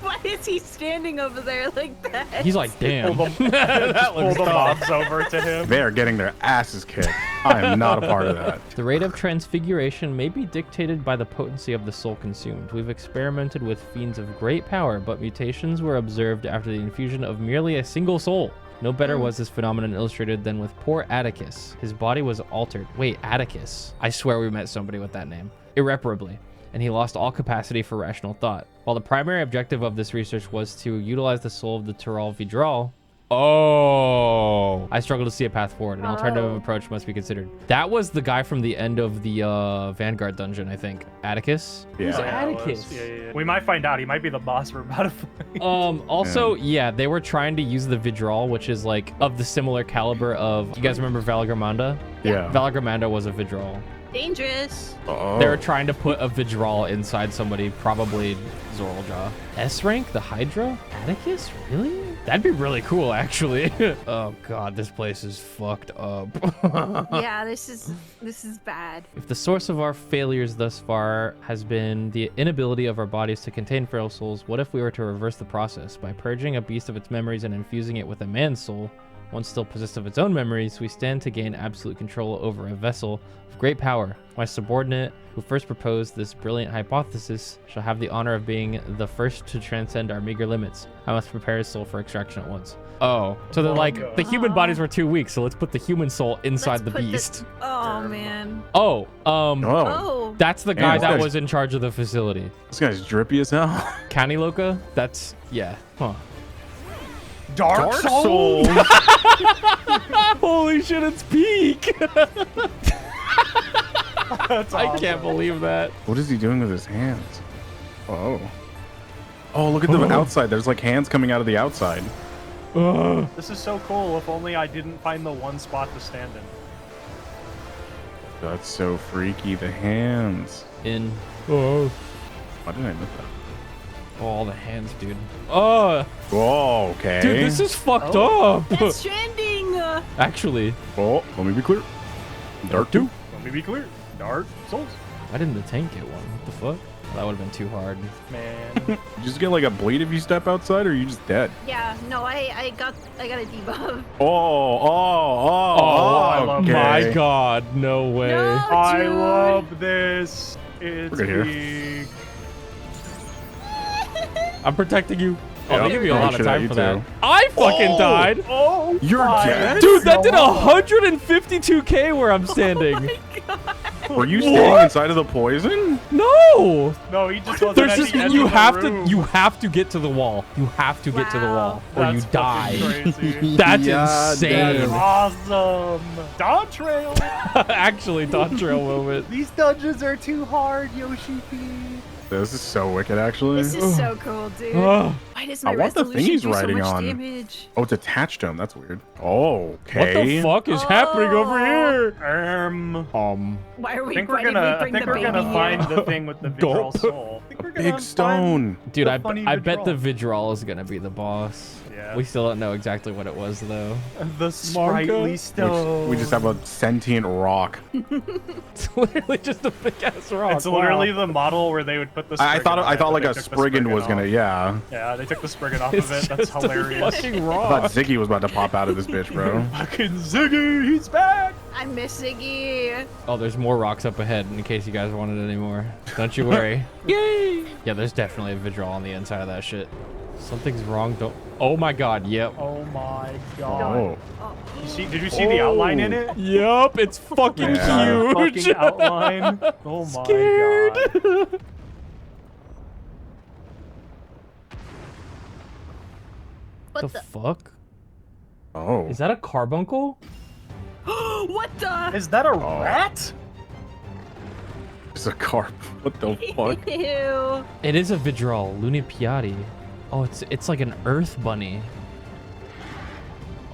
Speaker 10: Why is he standing over there like that?
Speaker 2: He's like, "Damn."
Speaker 9: Pull the mobs over to him.
Speaker 8: They are getting their asses kicked. I am not a part of that.
Speaker 2: The rate of transfiguration may be dictated by the potency of the soul consumed. We've experimented with fiends of great power, but mutations were observed after the infusion of merely a single soul. No better was this phenomenon illustrated than with poor Atticus. His body was altered. Wait, Atticus. I swear we met somebody with that name. Irreparably. And he lost all capacity for rational thought. While the primary objective of this research was to utilize the soul of the Tural Vidral, I struggle to see a path forward. An alternative approach must be considered. That was the guy from the end of the Vanguard dungeon, I think. Atticus? Who's
Speaker 8: Yeah.
Speaker 2: Atticus?
Speaker 9: Yeah. We might find out. He might be the boss we're about to fight.
Speaker 2: Also, yeah, they were trying to use the Vidral, which is like of the similar caliber of, you guys remember Valagramanda?
Speaker 8: Yeah.
Speaker 2: Valagramanda was a Vidral.
Speaker 10: Dangerous.
Speaker 8: Oh.
Speaker 2: They were trying to put a Vidral inside somebody, probably Zoraljaw. S rank, the Hydra? Atticus? Really? That'd be really cool, actually. Oh god, this place is fucked up.
Speaker 10: Yeah, this is bad.
Speaker 2: If the source of our failures thus far has been the inability of our bodies to contain frail souls, what if we were to reverse the process? By purging a beast of its memories and infusing it with a man's soul, one still possessed of its own memories, we stand to gain absolute control over a vessel of great power. My subordinate, who first proposed this brilliant hypothesis, shall have the honor of being the first to transcend our meager limits. I must prepare his soul for extraction at once. Oh, so they're like, the human bodies were too weak, so let's put the human soul inside the beast.
Speaker 10: Oh, man.
Speaker 2: Oh, that's the guy that was in charge of the facility.
Speaker 8: This guy's drippy as hell.
Speaker 2: County Loca? That's, yeah. Huh.
Speaker 9: Dark Souls?
Speaker 2: Holy shit, it's peak.
Speaker 9: That's
Speaker 2: I
Speaker 9: awesome.
Speaker 2: can't believe that.
Speaker 8: What is he doing with his hands? Oh. Oh, look at the outside. There's like hands coming out of the outside.
Speaker 9: This is so cool. If only I didn't find the one spot to stand in.
Speaker 8: That's so freaky. The hands.
Speaker 2: Oh,
Speaker 8: Why did I miss that?
Speaker 2: all the hands, dude. Oh,
Speaker 8: Whoa, okay.
Speaker 2: dude, this is fucked up.
Speaker 10: That's trending.
Speaker 2: Actually,
Speaker 8: Oh, let me be clear. Dark 2.
Speaker 9: Let me be clear. Dark Souls.
Speaker 2: why didn't the tank get one? What the fuck? That would have been too hard.
Speaker 9: Man.
Speaker 8: You just get like a bleed if you step outside, or are you just dead?
Speaker 10: Yeah, no, I got a debuff.
Speaker 9: I love
Speaker 8: okay.
Speaker 2: My god, no way.
Speaker 10: No,
Speaker 9: I
Speaker 10: dude.
Speaker 9: love this. It's
Speaker 8: We're good
Speaker 9: big.
Speaker 2: I'm protecting you. Oh,
Speaker 8: Yeah,
Speaker 2: they give you a
Speaker 8: I'll
Speaker 2: lot of
Speaker 8: shoot at
Speaker 2: time
Speaker 8: you
Speaker 2: for that.
Speaker 8: too.
Speaker 2: I fucking died.
Speaker 9: Oh,
Speaker 8: You're
Speaker 9: my
Speaker 8: dead?
Speaker 2: Dude, that did
Speaker 9: God.
Speaker 2: 152k where I'm standing.
Speaker 8: Were you standing inside of the poison?
Speaker 2: No.
Speaker 9: No, he just wasn't
Speaker 2: There's
Speaker 9: at
Speaker 2: just
Speaker 9: the end
Speaker 2: you
Speaker 9: of the
Speaker 2: have
Speaker 9: room.
Speaker 2: to get to the wall. You have to get to the wall or
Speaker 9: That's
Speaker 2: you die.
Speaker 9: fucking crazy.
Speaker 2: That's
Speaker 8: Yeah,
Speaker 2: insane.
Speaker 9: Awesome. Dawn Trail.
Speaker 2: Actually, Dawn Trail moment.
Speaker 9: These dungeons are too hard, Yoshi P.
Speaker 8: This is so wicked, actually.
Speaker 10: This is so cool, dude.
Speaker 2: Ugh.
Speaker 10: Why does my
Speaker 8: I want the thing
Speaker 10: resolution
Speaker 8: he's
Speaker 10: do so
Speaker 8: riding
Speaker 10: much
Speaker 8: on.
Speaker 10: damage?
Speaker 8: Oh, it's attached to him. That's weird. Oh, okay.
Speaker 2: What the fuck is happening over here?
Speaker 10: Why are
Speaker 9: I
Speaker 10: we?
Speaker 9: think
Speaker 10: why
Speaker 9: we're
Speaker 10: did
Speaker 9: gonna.
Speaker 10: we
Speaker 9: I
Speaker 10: bring
Speaker 9: think
Speaker 10: the
Speaker 9: we're
Speaker 10: baby
Speaker 9: gonna
Speaker 10: here?
Speaker 9: find the thing with the Vidral
Speaker 2: Gulp.
Speaker 9: soul. I think we're gonna
Speaker 8: Big
Speaker 9: find
Speaker 8: stone.
Speaker 2: Dude,
Speaker 9: the
Speaker 2: I
Speaker 9: funny
Speaker 2: bet the
Speaker 9: Vidral.
Speaker 2: Vidral is gonna be the boss.
Speaker 9: Yeah.
Speaker 2: We still don't know exactly what it was though.
Speaker 9: The sprightly stone.
Speaker 8: We just have a sentient rock.
Speaker 2: It's literally just a big ass rock.
Speaker 9: It's literally the model where they would put the.
Speaker 8: I
Speaker 9: Spriggan on
Speaker 8: thought
Speaker 9: it, but
Speaker 8: like
Speaker 9: they
Speaker 8: a
Speaker 9: took the
Speaker 8: Spriggan was gonna,
Speaker 9: off.
Speaker 8: yeah.
Speaker 9: Yeah, they took the Spriggan off
Speaker 2: It's
Speaker 9: of it. That's
Speaker 2: just a
Speaker 9: hilarious.
Speaker 2: fucking
Speaker 8: I
Speaker 2: rock.
Speaker 8: thought Ziggy was about to pop out of this bitch, bro.
Speaker 9: Fucking Ziggy, he's back.
Speaker 10: I miss Iggy.
Speaker 2: Oh, there's more rocks up ahead in case you guys wanted any more. Don't you worry. Yay! Yeah, there's definitely a Vidral on the inside of that shit. Something's wrong. Don't. Oh my god. Yep.
Speaker 9: Oh my god.
Speaker 8: Oh.
Speaker 9: Did you see the outline in it?
Speaker 2: Yep. It's fucking
Speaker 8: Yeah.
Speaker 2: huge.
Speaker 9: Fucking outline. Oh my
Speaker 2: Scared.
Speaker 9: god.
Speaker 10: What
Speaker 2: the
Speaker 10: the?
Speaker 2: fuck?
Speaker 8: Oh.
Speaker 2: Is that a carbuncle?
Speaker 10: What the?
Speaker 9: Is that a rat?
Speaker 8: It's a carp. What the fuck?
Speaker 10: Ew.
Speaker 2: It is a Vidral. Lunipiati. Oh, it's like an earth bunny.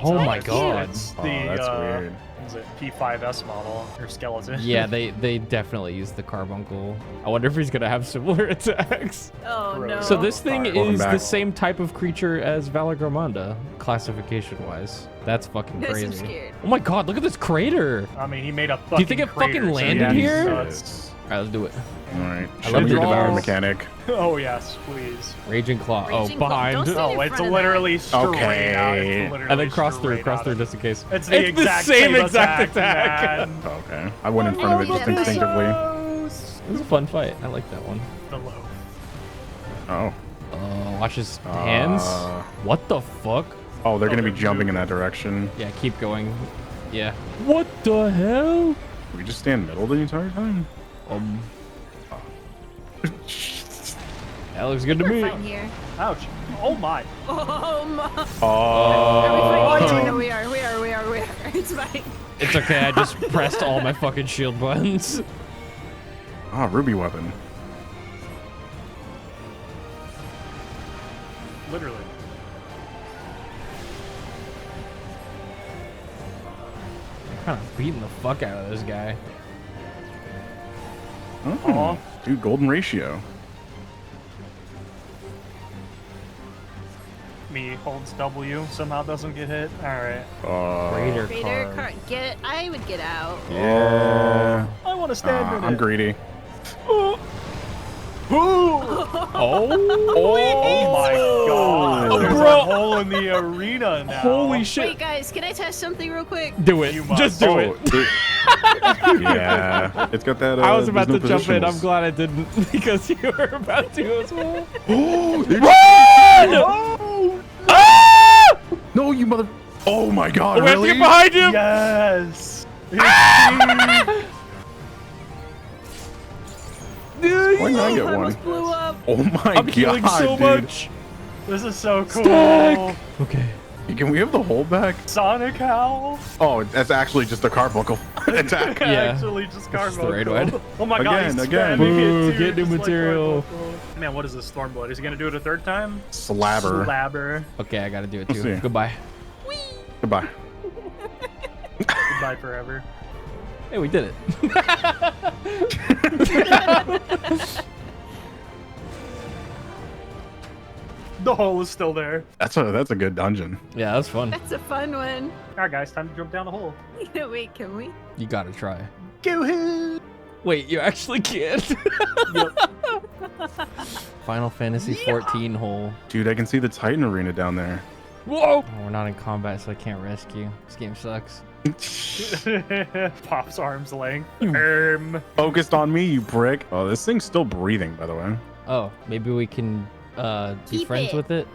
Speaker 2: Oh my god.
Speaker 9: It's the,
Speaker 8: that's weird.
Speaker 9: What is it? P5S model or skeleton?
Speaker 2: Yeah, they definitely use the carbuncle. I wonder if he's gonna have similar attacks.
Speaker 10: Oh no.
Speaker 2: So this thing
Speaker 8: Welcome
Speaker 2: is the
Speaker 8: back.
Speaker 2: same type of creature as Valagramanda, classification-wise. That's fucking
Speaker 10: Yes, I'm
Speaker 2: crazy.
Speaker 10: scared.
Speaker 2: Oh my god, look at this crater!
Speaker 9: I mean, he made a fucking.
Speaker 2: Do you think it fucking
Speaker 9: crater, so
Speaker 2: landed
Speaker 9: yeah,
Speaker 2: here?
Speaker 9: so it's-
Speaker 2: Alright, let's do it.
Speaker 8: Alright.
Speaker 2: I
Speaker 8: Show
Speaker 2: love
Speaker 8: me your devouring
Speaker 2: draws.
Speaker 8: mechanic.
Speaker 9: Oh yes, please.
Speaker 2: Raging Claw.
Speaker 10: Raging
Speaker 2: Oh,
Speaker 10: Claw.
Speaker 2: behind.
Speaker 10: Don't stand
Speaker 9: Oh,
Speaker 10: in
Speaker 9: it's
Speaker 10: front of
Speaker 9: literally straight
Speaker 8: Okay.
Speaker 9: out. It's literally
Speaker 2: And then cross through
Speaker 9: straight out of-
Speaker 2: just in case.
Speaker 9: It's the exact
Speaker 2: same exact attack.
Speaker 9: man.
Speaker 8: Okay. I went in front of it just
Speaker 10: yeah.
Speaker 8: instinctively.
Speaker 2: It was a fun fight. I like that one.
Speaker 9: The loaf.
Speaker 8: Oh.
Speaker 2: Watch his hands. What the fuck?
Speaker 8: Oh, they're gonna be
Speaker 9: they're
Speaker 8: jumping in that direction.
Speaker 2: Yeah, keep going. Yeah. What the hell?
Speaker 8: We just stand middle the entire time?
Speaker 2: That looks good to
Speaker 10: We're
Speaker 2: me.
Speaker 10: fine here.
Speaker 9: Ouch. Oh my.
Speaker 10: Oh my.
Speaker 8: Oh.
Speaker 10: Are we fine? No, we are. It's fine.
Speaker 2: It's okay. I just pressed all my fucking shield buttons.
Speaker 8: Ah, ruby weapon.
Speaker 9: Literally.
Speaker 2: I'm kind of beating the fuck out of this guy.
Speaker 8: Oh. Dude, golden ratio.
Speaker 9: Me holds W, somehow doesn't get hit. Alright.
Speaker 10: Greater car. I would get out.
Speaker 8: Yeah.
Speaker 9: I want to stand in it.
Speaker 8: I'm greedy.
Speaker 9: Oh my god.
Speaker 2: Oh,
Speaker 9: There's
Speaker 2: bro.
Speaker 9: a hole in the arena now.
Speaker 2: Holy shit.
Speaker 10: Wait, guys, can I test something real quick?
Speaker 2: Do it. Just do it.
Speaker 8: Yeah. It's got that.
Speaker 2: I was about to
Speaker 8: there's no
Speaker 2: jump in. I'm
Speaker 8: positions.
Speaker 2: glad I didn't because you were about to as well.
Speaker 8: No, you mother. Oh my god,
Speaker 2: We have to
Speaker 8: really?
Speaker 2: get behind him.
Speaker 9: Yes.
Speaker 8: Why not get one?
Speaker 10: Almost blew up.
Speaker 8: Oh my
Speaker 2: I'm
Speaker 8: god,
Speaker 2: healing so
Speaker 8: dude.
Speaker 2: much.
Speaker 9: This is so cool.
Speaker 2: Stack. Okay.
Speaker 8: Can we have the hole back?
Speaker 9: Sonic Howl.
Speaker 8: Oh, that's actually just a carbuncle attack.
Speaker 2: Yeah.
Speaker 9: Actually, just
Speaker 2: That's the
Speaker 9: Carbuncle.
Speaker 2: right one.
Speaker 9: Oh my god, he's
Speaker 8: Again.
Speaker 9: spamming
Speaker 2: Boo,
Speaker 9: it too,
Speaker 2: get new
Speaker 9: just like
Speaker 2: material.
Speaker 9: Carbuncle. Man, what is this Stormblood? Is he gonna do it a third time?
Speaker 8: Slabber.
Speaker 9: Slabber.
Speaker 2: Okay, I gotta do it
Speaker 8: Let's
Speaker 2: too.
Speaker 8: see.
Speaker 2: Goodbye.
Speaker 8: Goodbye.
Speaker 9: Goodbye forever.
Speaker 2: Hey, we did it.
Speaker 9: The hole is still there.
Speaker 8: That's a good dungeon.
Speaker 2: Yeah, that was fun.
Speaker 10: That's a fun one.
Speaker 9: Alright guys, time to jump down the hole.
Speaker 10: Wait, can we?
Speaker 2: You gotta try.
Speaker 9: Go ahead.
Speaker 2: Wait, you actually can't. Final Fantasy 14 hole.
Speaker 8: Dude, I can see the Titan arena down there.
Speaker 2: Whoa! Oh, we're not in combat, so I can't rescue. This game sucks.
Speaker 9: Pop's arm's length.
Speaker 8: Focused on me, you prick. Oh, this thing's still breathing, by the way.
Speaker 2: Oh, maybe we can be
Speaker 10: Keep
Speaker 2: friends
Speaker 10: it.
Speaker 2: with it.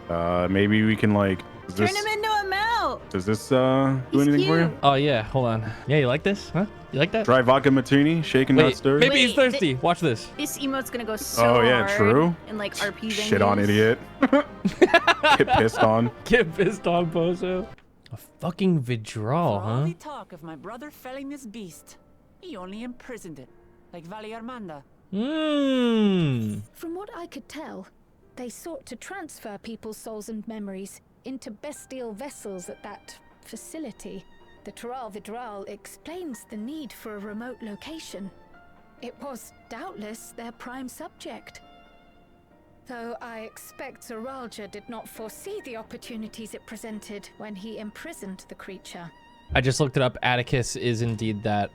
Speaker 8: Maybe we can like.
Speaker 10: Turn him into a mount.
Speaker 8: Does this do
Speaker 10: He's
Speaker 8: anything for you?
Speaker 10: cute.
Speaker 2: Oh yeah, hold on. Yeah, you like this? Huh? You like that?
Speaker 8: Dry vodka martini, shaken not
Speaker 2: Wait,
Speaker 8: stirred.
Speaker 2: maybe he's
Speaker 10: Wait,
Speaker 2: thirsty. Watch this.
Speaker 10: This emote's gonna go so
Speaker 8: Oh yeah,
Speaker 10: hard
Speaker 8: true.
Speaker 10: in like RP venues.
Speaker 8: Shit on idiot. Get pissed on.
Speaker 2: Get pissed on, Bozo. A fucking withdrawal,
Speaker 7: For all
Speaker 2: huh?
Speaker 7: the talk of my brother felling this beast, he only imprisoned it, like Valley Armanda.
Speaker 2: Mmm.
Speaker 4: From what I could tell, they sought to transfer people's souls and memories into bestial vessels at that facility. The Tural Vidral explains the need for a remote location. It was doubtless their prime subject. Though I expect Zoralja did not foresee the opportunities it presented when he imprisoned the creature.
Speaker 2: I just looked it up. Atticus is indeed that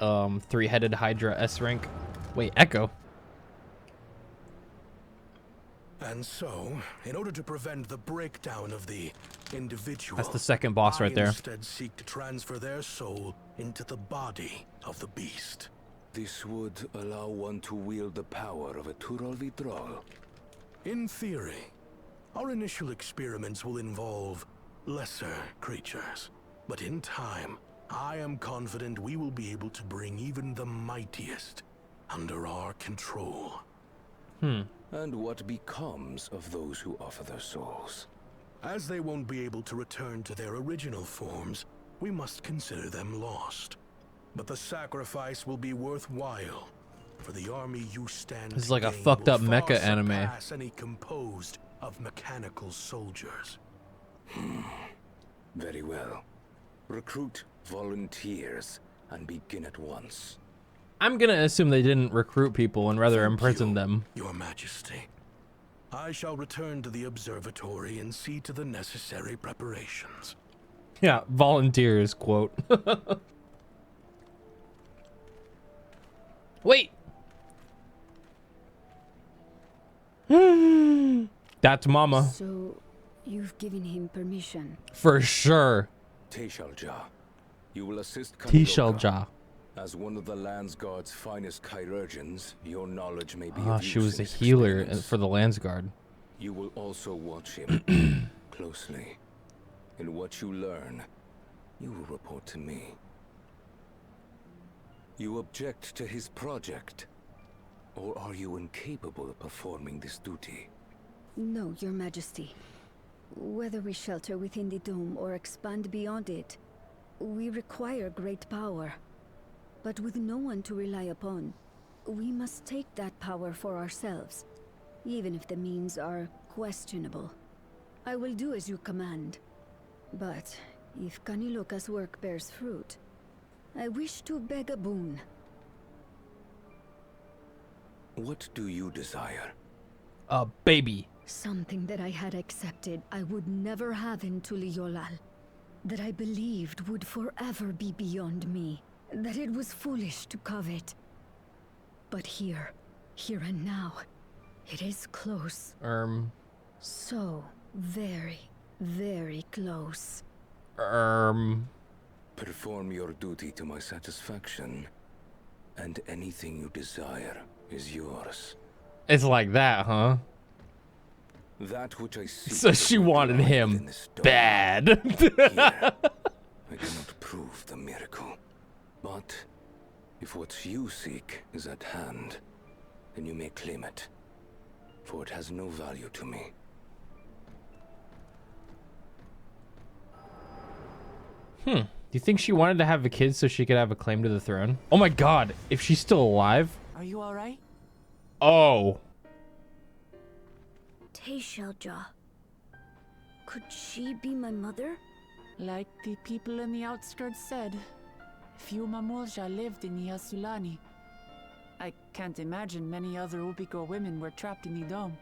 Speaker 2: three-headed Hydra S rank. Wait, Echo.
Speaker 11: And so, in order to prevent the breakdown of the individual,
Speaker 2: That's the second boss right there.
Speaker 11: I instead seek to transfer their soul into the body of the beast.
Speaker 5: This would allow one to wield the power of a Tural Vidral.
Speaker 11: In theory, our initial experiments will involve lesser creatures. But in time, I am confident we will be able to bring even the mightiest under our control.
Speaker 5: And what becomes of those who offer their souls?
Speaker 11: As they won't be able to return to their original forms, we must consider them lost. But the sacrifice will be worthwhile, for the army you stand
Speaker 2: This is like a
Speaker 11: to gain
Speaker 2: fucked
Speaker 11: will
Speaker 2: up mecha
Speaker 11: far
Speaker 2: anime.
Speaker 11: surpass any composed of mechanical soldiers.
Speaker 5: Very well. Recruit volunteers and begin at once.
Speaker 2: I'm gonna assume they didn't recruit people and rather
Speaker 11: Thank
Speaker 2: imprison
Speaker 11: you,
Speaker 2: them.
Speaker 11: Your Majesty. I shall return to the observatory and see to the necessary preparations.
Speaker 2: Yeah, volunteers, quote. Wait! That's Mama.
Speaker 3: So, you've given him permission?
Speaker 2: For sure.
Speaker 5: Teshalja, you will assist Kaniloka.
Speaker 2: Tishalja.
Speaker 5: As one of the Landsguard's finest chirurgeons, your knowledge may be
Speaker 2: Ah,
Speaker 5: of
Speaker 2: she
Speaker 5: use
Speaker 2: was
Speaker 5: in
Speaker 2: a
Speaker 5: this
Speaker 2: healer
Speaker 5: experiments.
Speaker 2: for the Landsguard.
Speaker 5: You will also watch him closely. In what you learn, you will report to me. You object to his project? Or are you incapable of performing this duty?
Speaker 3: No, Your Majesty. Whether we shelter within the dome or expand beyond it, we require great power. But with no one to rely upon, we must take that power for ourselves, even if the means are questionable. I will do as you command. But if Kaniloka's work bears fruit, I wish to beg a boon.
Speaker 5: What do you desire?
Speaker 2: A baby.
Speaker 3: Something that I had accepted I would never have in Tuliyollal. That I believed would forever be beyond me. That it was foolish to covet. But here and now, it is close. So very, very close.
Speaker 12: Perform your duty to my satisfaction, and anything you desire is yours.
Speaker 2: It's like that, huh?
Speaker 12: That which I seek.
Speaker 2: So she wanted him bad.
Speaker 12: Here, I cannot prove the miracle. But if what you seek is at hand, then you may claim it, for it has no value to me.
Speaker 2: Do you think she wanted to have a kid so she could have a claim to the throne? Oh my god, if she's still alive?
Speaker 7: Are you alright?
Speaker 2: Oh.
Speaker 3: Teishalja. Could she be my mother?
Speaker 7: Like the people in the outskirts said, few Mamulja lived in the Yasulani. I can't imagine many other Ubigo women were trapped in the dome.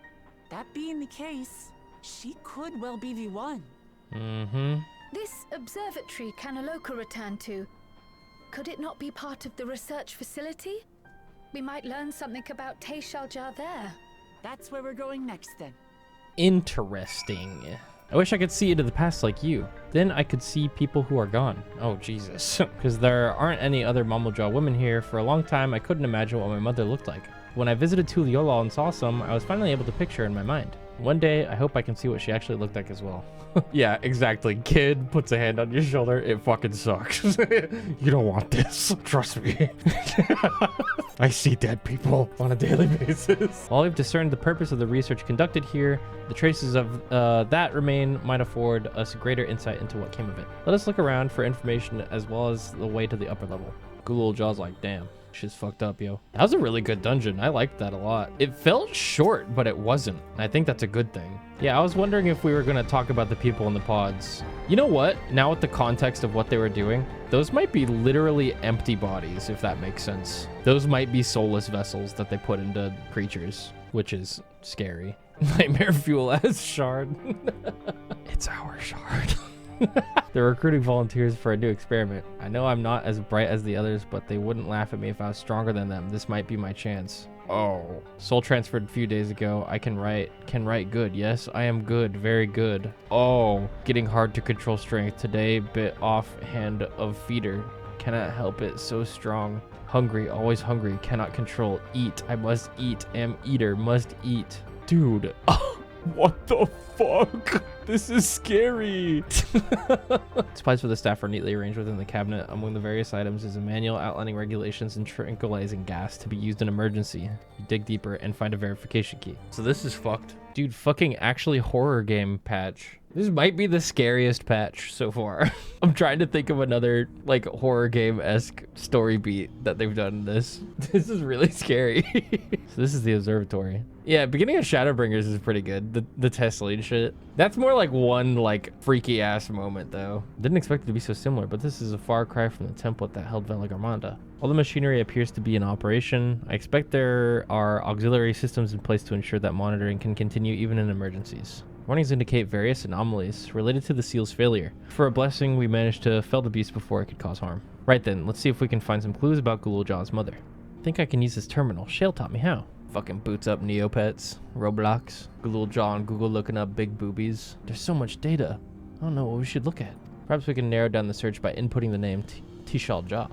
Speaker 7: That being the case, she could well be the one.
Speaker 4: This observatory Kanaloka returned to, could it not be part of the research facility? We might learn something about Teishalja there.
Speaker 7: That's where we're going next then.
Speaker 2: Interesting. I wish I could see into the past like you. Then I could see people who are gone. Oh, Jesus. Because there aren't any other Mamulja women here. For a long time, I couldn't imagine what my mother looked like. When I visited Tuliyollal and saw some, I was finally able to picture in my mind. One day, I hope I can see what she actually looked like as well. Yeah, exactly. Kid puts a hand on your shoulder. It fucking sucks. You don't want this. Trust me. I see dead people on a daily basis. While we've discerned the purpose of the research conducted here, the traces of that remain might afford us greater insight into what came of it. Let us look around for information as well as the way to the upper level. Google Jaw's like, damn. Shit's fucked up, yo. That was a really good dungeon. I liked that a lot. It felt short, but it wasn't. I think that's a good thing. Yeah, I was wondering if we were going to talk about the people in the pods. You know what? Now with the context of what they were doing, those might be literally empty bodies, if that makes sense. Those might be soulless vessels that they put into creatures, which is scary. Nightmare fuel as shard. It's our shard. They're recruiting volunteers for a new experiment. I know I'm not as bright as the others, but they wouldn't laugh at me if I was stronger than them. This might be my chance. Oh. Soul transferred a few days ago. I can write good. Yes, I am good. Very good. Oh. Getting hard to control strength. Today, bit off hand of feeder. Cannot help it. So strong. Hungry. Always hungry. Cannot control. Eat. I must eat. Am eater. Must eat. Dude. What the fuck? This is scary. Supplies for the staff are neatly arranged within the cabinet. Among the various items is a manual outlining regulations and tranquilizing gas to be used in emergency. You dig deeper and find a verification key. So this is fucked. Dude, fucking actually horror game patch. This might be the scariest patch so far. I'm trying to think of another like horror game-esque story beat that they've done in this. This is really scary. So this is the observatory. Yeah, beginning of Shadowbringers is pretty good. The test lead shit. That's more like one like freaky ass moment though. Didn't expect it to be so similar, but this is a far cry from the template that held Velagarmanda. All the machinery appears to be in operation. I expect there are auxiliary systems in place to ensure that monitoring can continue even in emergencies. Warnings indicate various anomalies related to the seal's failure. For a blessing, we managed to fell the beast before it could cause harm. Right then, let's see if we can find some clues about Gululjan's mother. I think I can use this terminal. Shale taught me how. Fucking boots up Neopets, Roblox, Gululjan, Google looking up big boobies. There's so much data. I don't know what we should look at. Perhaps we can narrow down the search by inputting the name Teishalja.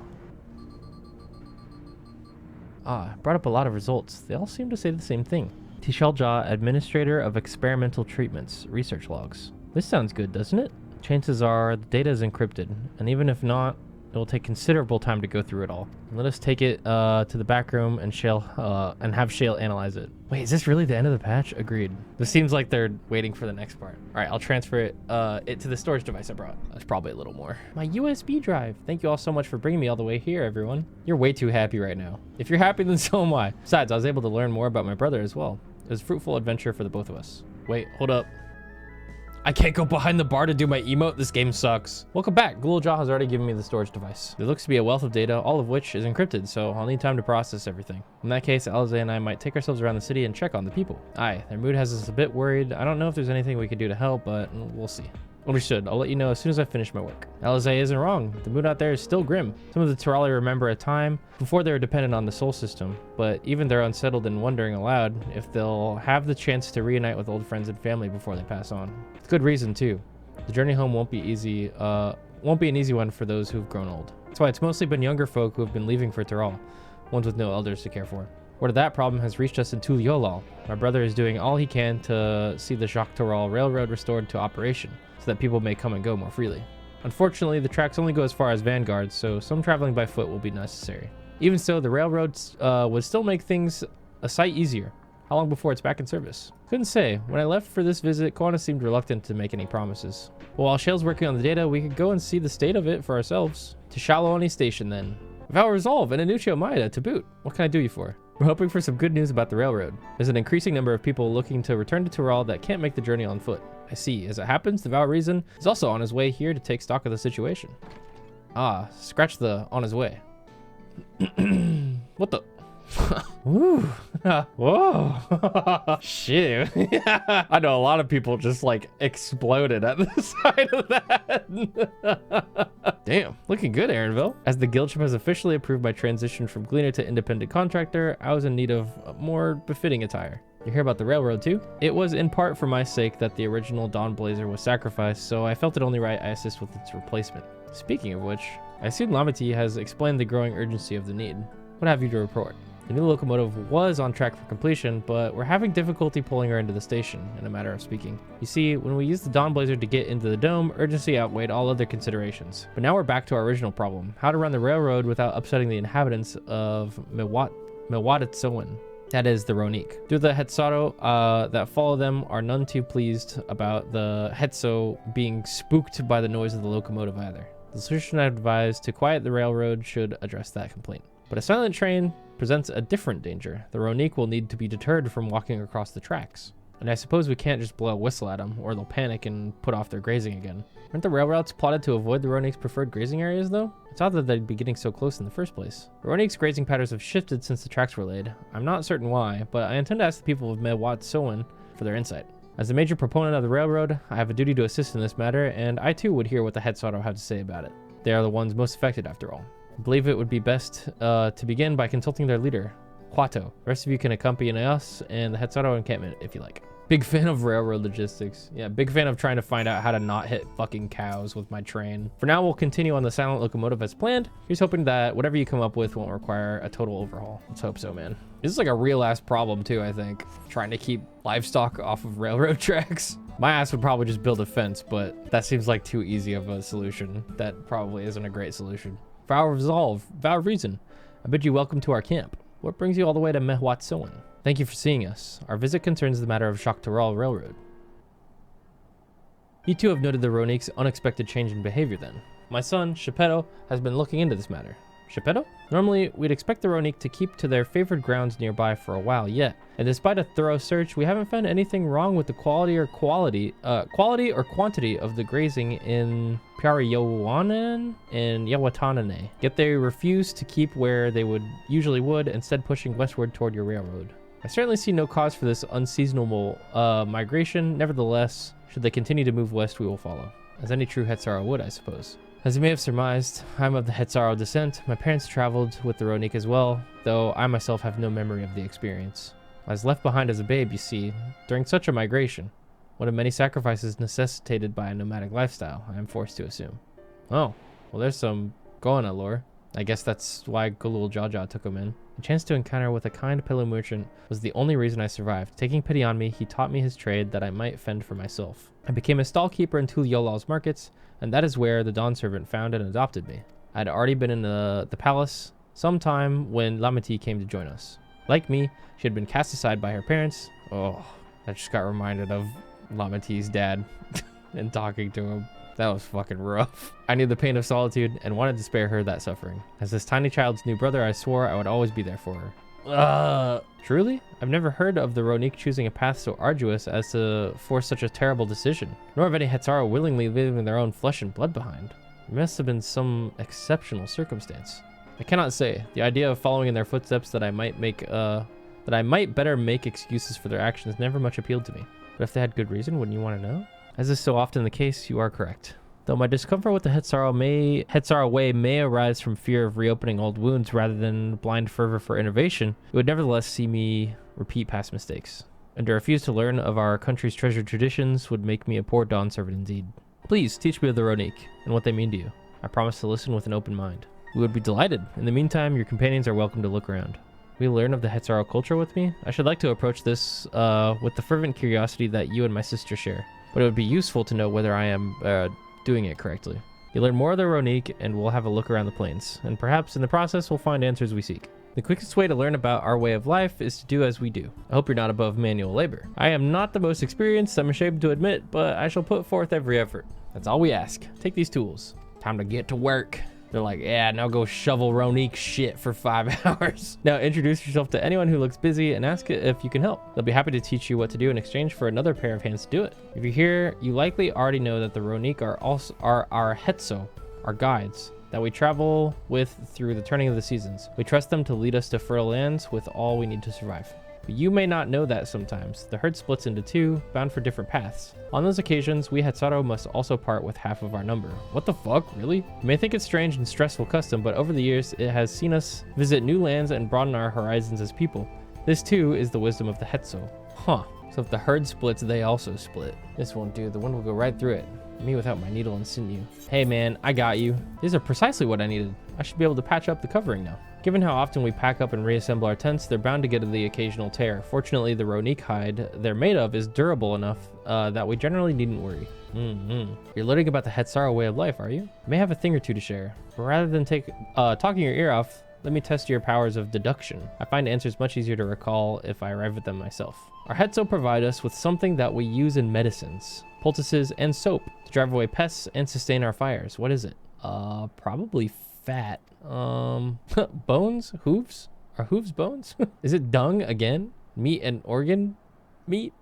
Speaker 2: Brought up a lot of results. They all seem to say the same thing. Teishalja, Administrator of Experimental Treatments, Research Logs. This sounds good, doesn't it? Chances are the data is encrypted, and even if not, it will take considerable time to go through it all. Let us take it to the back room and have Shale analyze it. Wait, is this really the end of the patch? Agreed. This seems like they're waiting for the next part. All right, I'll transfer it to the storage device I brought. That's probably a little more. My USB drive. Thank you all so much for bringing me all the way here, everyone. You're way too happy right now. If you're happy, then so am I. Besides, I was able to learn more about my brother as well. It was a fruitful adventure for the both of us. Wait, hold up. I can't go behind the bar to do my emote. This game sucks. Welcome back. Gululja has already given me the storage device. There looks to be a wealth of data, all of which is encrypted, so I'll need time to process everything. In that case, Alize and I might take ourselves around the city and check on the people. Aye, their mood has us a bit worried. I don't know if there's anything we could do to help, but we'll see. Understood. I'll let you know as soon as I finish my work. Alize isn't wrong. The mood out there is still grim. Some of the Tirali remember a time before they were dependent on the soul system, but even they're unsettled and wondering aloud if they'll have the chance to reunite with old friends and family before they pass on. With good reason too. The journey home won't be an easy one for those who've grown old. That's why it's mostly been younger folk who have been leaving for Tiral, ones with no elders to care for. Word of that problem has reached us in Tuliolal. My brother is doing all he can to see the Jacques Tiral Railroad restored to operation, so that people may come and go more freely. Unfortunately, the tracks only go as far as Vanguard, so some traveling by foot will be necessary. Even so, the railroads would still make things a sight easier. How long before it's back in service? Couldn't say. When I left for this visit, Koana seemed reluctant to make any promises. Well, while Shale's working on the data, we could go and see the state of it for ourselves. To Shaloani Station, then. Vow Resolve and Anuccio Maeda to boot. What can I do you for? We're hoping for some good news about the railroad. There's an increasing number of people looking to return to Tiral that can't make the journey on foot. I see. As it happens, the Vow Reason is also on his way here to take stock of the situation. Ah, scratch the on his way. What the? Woo. Whoa. Shit. I know a lot of people just like exploded at the sight of that. Damn, looking good, Aaronville. As the guildship has officially approved my transition from gleaner to independent contractor, I was in need of more befitting attire. You hear about the railroad too? It was in part for my sake that the original Dawn Blazer was sacrificed, so I felt it only right I assist with its replacement. Speaking of which, I assume Lamati has explained the growing urgency of the need. What have you to report? The new locomotive was on track for completion, but we're having difficulty pulling her into the station, in a matter of speaking. You see, when we used the Dawn Blazer to get into the dome, urgency outweighed all other considerations. But now we're back to our original problem, how to run the railroad without upsetting the inhabitants of Mewaditsowen. That is, the Ronique. Do the Hetsaro that follow them are none too pleased about the Hetso being spooked by the noise of the locomotive either. The solution I advise to quiet the railroad should address that complaint. But a silent train presents a different danger. The Ronique will need to be deterred from walking across the tracks. And I suppose we can't just blow a whistle at them, or they'll panic and put off their grazing again. Aren't the rail routes plotted to avoid the Ronique's preferred grazing areas, though? It's odd that they'd be getting so close in the first place. The Ronique's grazing patterns have shifted since the tracks were laid. I'm not certain why, but I intend to ask the people of Mewat Sowen for their insight. As a major proponent of the railroad, I have a duty to assist in this matter, and I too would hear what the Hetsaro have to say about it. They are the ones most affected, after all. I believe it would be best to begin by consulting their leader, Quato. The rest of you can accompany us and the Hetsaro encampment if you like. Big fan of railroad logistics. Yeah, big fan of trying to find out how to not hit fucking cows with my train. For now, we'll continue on the silent locomotive as planned. Here's hoping that whatever you come up with won't require a total overhaul. Let's hope so, man. This is like a real ass problem too, I think. Trying to keep livestock off of railroad tracks. My ass would probably just build a fence, but that seems like too easy of a solution. That probably isn't a great solution. Vow Resolve, Vow Reason, I bid you welcome to our camp. What brings you all the way to Mehwatsowen? Thank you for seeing us. Our visit concerns the matter of Jacques Tiral Railroad. You two have noted the Ronique's unexpected change in behavior then. My son, Shepetto, has been looking into this matter. Shepetto? Normally, we'd expect the Ronique to keep to their favored grounds nearby for a while yet, and despite a thorough search, we haven't found anything wrong with the quality or quantity of the grazing in Piariyowanan and Yawatanane. Yet they refuse to keep where they usually would, instead pushing westward toward your railroad. I certainly see no cause for this unseasonable migration. Nevertheless, should they continue to move west, we will follow. As any true Hetsaro would, I suppose. As you may have surmised, I'm of the Hetsaro descent. My parents traveled with the Ronique as well, though I myself have no memory of the experience. I was left behind as a babe, you see, during such a migration. One of many sacrifices necessitated by a nomadic lifestyle, I am forced to assume. Oh, well there's some Goana lore. I guess that's why Gulul Jaja took him in. A chance to encounter with a kind pillow merchant was the only reason I survived. Taking pity on me, he taught me his trade that I might fend for myself. I became a stallkeeper in Tuliolal's markets, and that is where the Dawn Servant found and adopted me. I had already been in the palace sometime when Lamati came to join us. Like me, she had been cast aside by her parents. Oh, I just got reminded of Lamati's dad and talking to him. That was fucking rough. I knew the pain of solitude and wanted to spare her that suffering. As this tiny child's new brother, I swore I would always be there for her. Truly? I've never heard of the Ronique choosing a path so arduous as to force such a terrible decision, nor have any Hetzara willingly leaving their own flesh and blood behind. It must have been some exceptional circumstance. I cannot say. The idea of following in their footsteps that I might better make excuses for their actions never much appealed to me. But if they had good reason, wouldn't you want to know? As is so often the case, you are correct. Though my discomfort with the Hetzara way may arise from fear of reopening old wounds rather than blind fervor for innovation, it would nevertheless see me repeat past mistakes. And to refuse to learn of our country's treasured traditions would make me a poor dawn servant indeed. Please teach me of the Ronique and what they mean to you. I promise to listen with an open mind. We would be delighted. In the meantime, your companions are welcome to look around. Will you learn of the Hetzara culture with me? I should like to approach this with the fervent curiosity that you and my sister share, but it would be useful to know whether I am doing it correctly. You learn more of the Ronique and we'll have a look around the plains, and perhaps in the process we'll find answers we seek. The quickest way to learn about our way of life is to do as we do. I hope you're not above manual labor. I am not the most experienced, I'm ashamed to admit, but I shall put forth every effort. That's all we ask. Take these tools. Time to get to work. They're like, yeah, now go shovel Ronique shit for 5 hours. Now introduce yourself to anyone who looks busy and ask if you can help. They'll be happy to teach you what to do in exchange for another pair of hands to do it. If you're here, you likely already know that the Ronique are our Hetzo, our guides, that we travel with through the turning of the seasons. We trust them to lead us to fertile lands with all we need to survive. But you may not know that sometimes. The herd splits into two, bound for different paths. On those occasions, we Hetzara must also part with half of our number. What the fuck, really? You may think it's strange and stressful custom, but over the years, it has seen us visit new lands and broaden our horizons as people. This too is the wisdom of the Hetzo. Huh. So if the herd splits, they also split. This won't do. The wind will go right through it. Me without my needle and sinew. Hey man, I got you. These are precisely what I needed. I should be able to patch up the covering now. Given how often we pack up and reassemble our tents, they're bound to get the occasional tear. Fortunately, the Ronique hide they're made of is durable enough that we generally needn't worry. You're learning about the Hetzara way of life, are you? I may have a thing or two to share. But rather than talking your ear off, let me test your powers of deduction. I find answers much easier to recall if I arrive at them myself. Our Hetzo provide us with something that we use in medicines, poultices, and soap to drive away pests and sustain our fires. What is it? Probably fat. Bones? Hooves? Are hooves bones? Is it dung again? Meat and organ? Meat?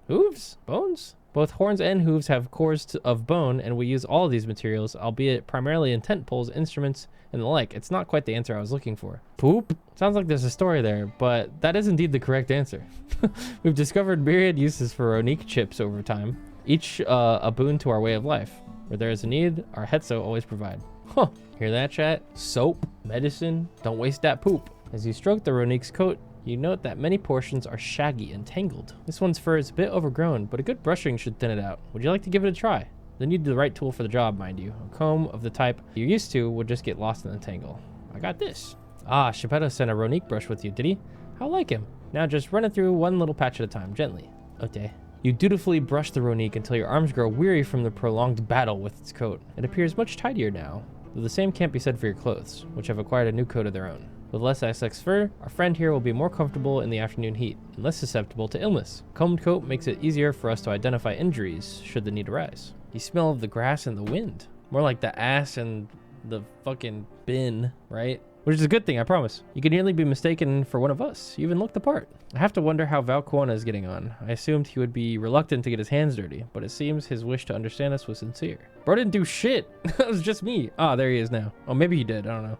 Speaker 2: Hooves? Bones? Both horns and hooves have cores of bone, and we use all of these materials, albeit primarily in tent poles, instruments, and the like. It's not quite the answer I was looking for. Poop? Sounds like there's a story there, but that is indeed the correct answer. We've discovered myriad uses for Ronique chips over time, each a boon to our way of life. Where there is a need, our Hetzo always provide. Huh. Hear that, chat? Soap, medicine, don't waste that poop. As you stroke the Ronique's coat, you note that many portions are shaggy and tangled. This one's fur is a bit overgrown, but a good brushing should thin it out. Would you like to give it a try? You'll need the right tool for the job, mind you. A comb of the type you're used to would just get lost in the tangle. I got this. Ah, Shepetto sent a Ronique brush with you, did he? How like him. Now just run it through one little patch at a time, gently. Okay. You dutifully brush the Ronique until your arms grow weary from the prolonged battle with its coat. It appears much tidier now, though the same can't be said for your clothes, which have acquired a new coat of their own. With less Essex fur, our friend here will be more comfortable in the afternoon heat, and less susceptible to illness. A combed coat makes it easier for us to identify injuries, should the need arise. You smell of the grass and the wind. More like the ass and the fucking bin, right? Which is a good thing, I promise. You could nearly be mistaken for one of us. You even look the part. I have to wonder how Valquona is getting on. I assumed he would be reluctant to get his hands dirty, but it seems his wish to understand us was sincere. Bro didn't do shit. That was just me. Ah, there he is now. Oh, maybe he did. I don't know.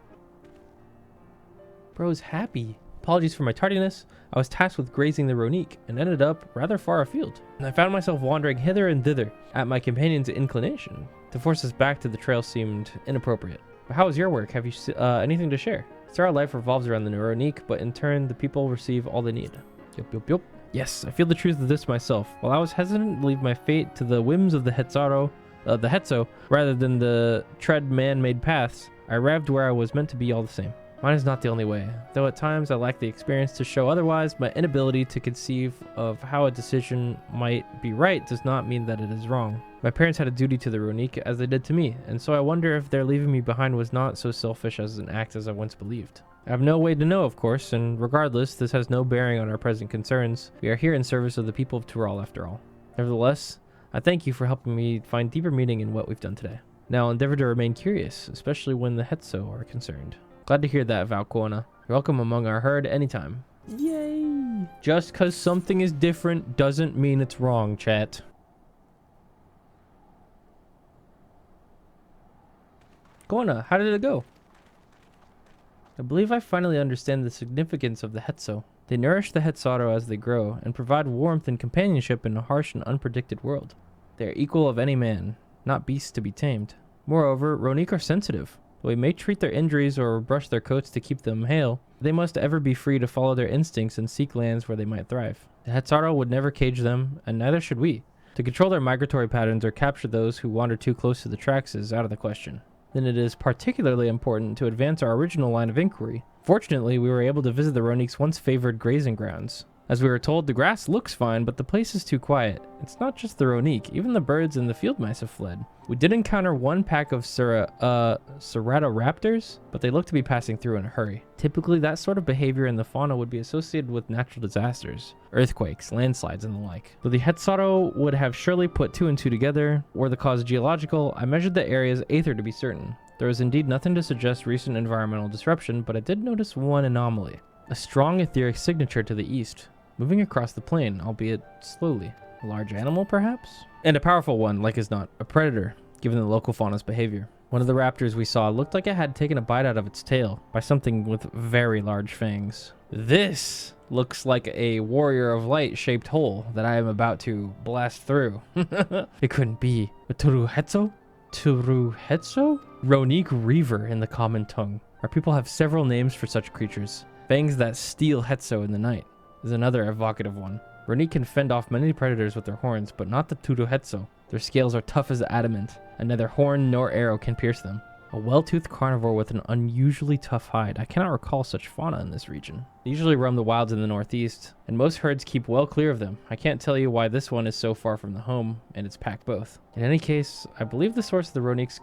Speaker 2: Bro's happy. Apologies for my tardiness. I was tasked with grazing the Ronique and ended up rather far afield. And I found myself wandering hither and thither at my companion's inclination. To force us back to the trail seemed inappropriate. But how was your work? Have you anything to share? Our life revolves around the Ronique, but in turn, the people receive all they need. Yup. Yes, I feel the truth of this myself. While I was hesitant to leave my fate to the whims of the Hetzo, rather than the tread man-made paths, I arrived where I was meant to be all the same. Mine is not the only way, though at times I lack the experience to show otherwise. My inability to conceive of how a decision might be right does not mean that it is wrong. My parents had a duty to the Ronique as they did to me, and so I wonder if their leaving me behind was not so selfish as an act as I once believed. I have no way to know, of course, and regardless, this has no bearing on our present concerns. We are here in service of the people of Tural after all. Nevertheless, I thank you for helping me find deeper meaning in what we've done today. Now I'll endeavor to remain curious, especially when the Hetzo are concerned. Glad to hear that, Valquona. You're welcome among our herd anytime. Yay! Just because something is different doesn't mean it's wrong, chat. Quona, how did it go? I believe I finally understand the significance of the Hetzo. They nourish the Hetzato as they grow and provide warmth and companionship in a harsh and unpredicted world. They are equal of any man, not beasts to be tamed. Moreover, Ronique are sensitive. Though we may treat their injuries or brush their coats to keep them hale, they must ever be free to follow their instincts and seek lands where they might thrive. The Hetzato would never cage them, and neither should we. To control their migratory patterns or capture those who wander too close to the tracks is out of the question. Then it is particularly important to advance our original line of inquiry. Fortunately, we were able to visit the Ronique's once favored grazing grounds. As we were told, the grass looks fine, but the place is too quiet. It's not just the Ronique, even the birds and the field mice have fled. We did encounter one pack of Ceratopraptors, but they look to be passing through in a hurry. Typically, that sort of behavior in the fauna would be associated with natural disasters, earthquakes, landslides, and the like. Though the Hetzato would have surely put 2 and 2 together, or the cause geological, I measured the area's aether to be certain. There was indeed nothing to suggest recent environmental disruption, but I did notice one anomaly. A strong etheric signature to the east, moving across the plain, albeit slowly. A large animal, perhaps? And a powerful one, like as not. A predator, given the local fauna's behavior. One of the raptors we saw looked like it had taken a bite out of its tail by something with very large fangs. This looks like a warrior of light shaped hole that I am about to blast through. It couldn't be. A Turuhetso? Turuhetso? Ronique Reaver in the common tongue. Our people have several names for such creatures. Fangs that steal Hetzo in the night is another evocative one. Ronique can fend off many predators with their horns, but not the Turuhetso. Their scales are tough as adamant, and neither horn nor arrow can pierce them. A well-toothed carnivore with an unusually tough hide. I cannot recall such fauna in this region. They usually roam the wilds in the northeast, and most herds keep well clear of them. I can't tell you why this one is so far from the home, and it's packed both. In any case, I believe the source of the Ronique's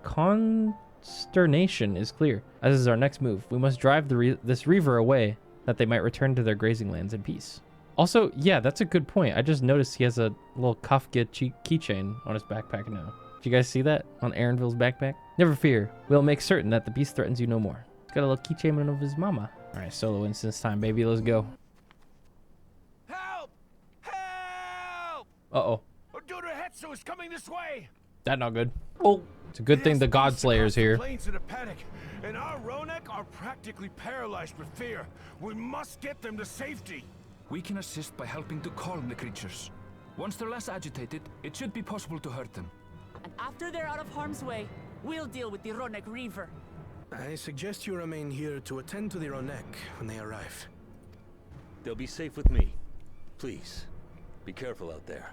Speaker 2: consternation is clear, as is our next move. We must drive this reaver away, that they might return to their grazing lands in peace. Also, yeah, that's a good point. I just noticed he has a little Kafka keychain on his backpack now. Did you guys see that on Aaronville's backpack? Never fear. We'll make certain that the beast threatens you no more. He's got a little keychain of his mama. All right, solo instance time, baby. Let's go.
Speaker 11: Help! Help!
Speaker 2: Uh-oh.
Speaker 11: Turuhetso is coming this way.
Speaker 2: That not good. Oh, it's a good thing the Godslayer's here.
Speaker 11: Plains in a panic, and our Ronek are practically paralyzed with fear. We must get them to safety.
Speaker 13: We can assist by helping to calm the creatures. Once they're less agitated, it should be possible to hurt them.
Speaker 14: And after they're out of harm's way, we'll deal with the Ronek Reaver.
Speaker 11: I suggest you remain here to attend to the Ronek when they arrive.
Speaker 12: They'll be safe with me. Please, be careful out there.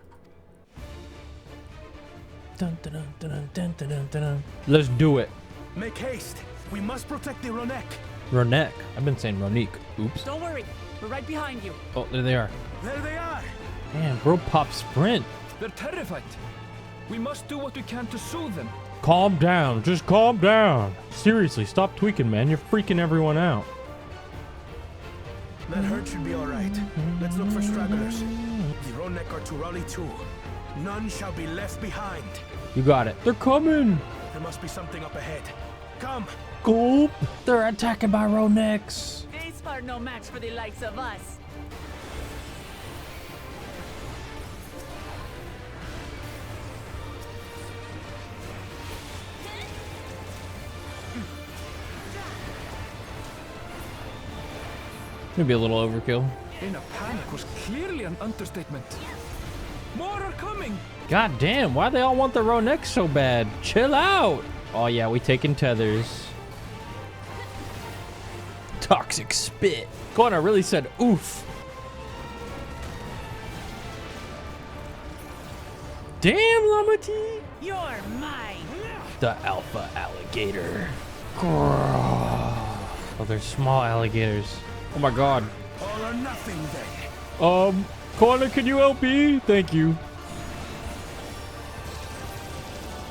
Speaker 2: Dun, dun, dun, dun, dun, dun, dun, dun. Let's do it.
Speaker 11: Make haste. We must protect the Ronek.
Speaker 2: Ronek. I've been saying Ronique. Oops.
Speaker 14: Don't worry. We're right behind you.
Speaker 2: Oh, there they are.
Speaker 11: There they are.
Speaker 2: Man, bro, pop sprint.
Speaker 13: They're terrified. We must do what we can to soothe them.
Speaker 2: Calm down. Just calm down. Seriously, stop tweaking, man. You're freaking everyone out.
Speaker 11: That herd should be all right. Let's look for stragglers. The Ronek are to rally too. None shall be left behind.
Speaker 2: You got it. They're coming.
Speaker 11: There must be something up ahead. Come.
Speaker 2: Gulp. They're attacking by Roneks.
Speaker 14: These are no match for the likes of us.
Speaker 2: Maybe a little overkill.
Speaker 13: In a panic was clearly an understatement. More are coming.
Speaker 2: God damn, why they all want the Roneks so bad? Chill out. Oh yeah, we taking tethers. Toxic spit. God, I really said oof. Damn, Lamati.
Speaker 14: You're mine.
Speaker 2: The alpha alligator. Oh, they're small alligators. Oh my god.
Speaker 11: All or nothing then.
Speaker 2: Corner, can you help me? Thank you.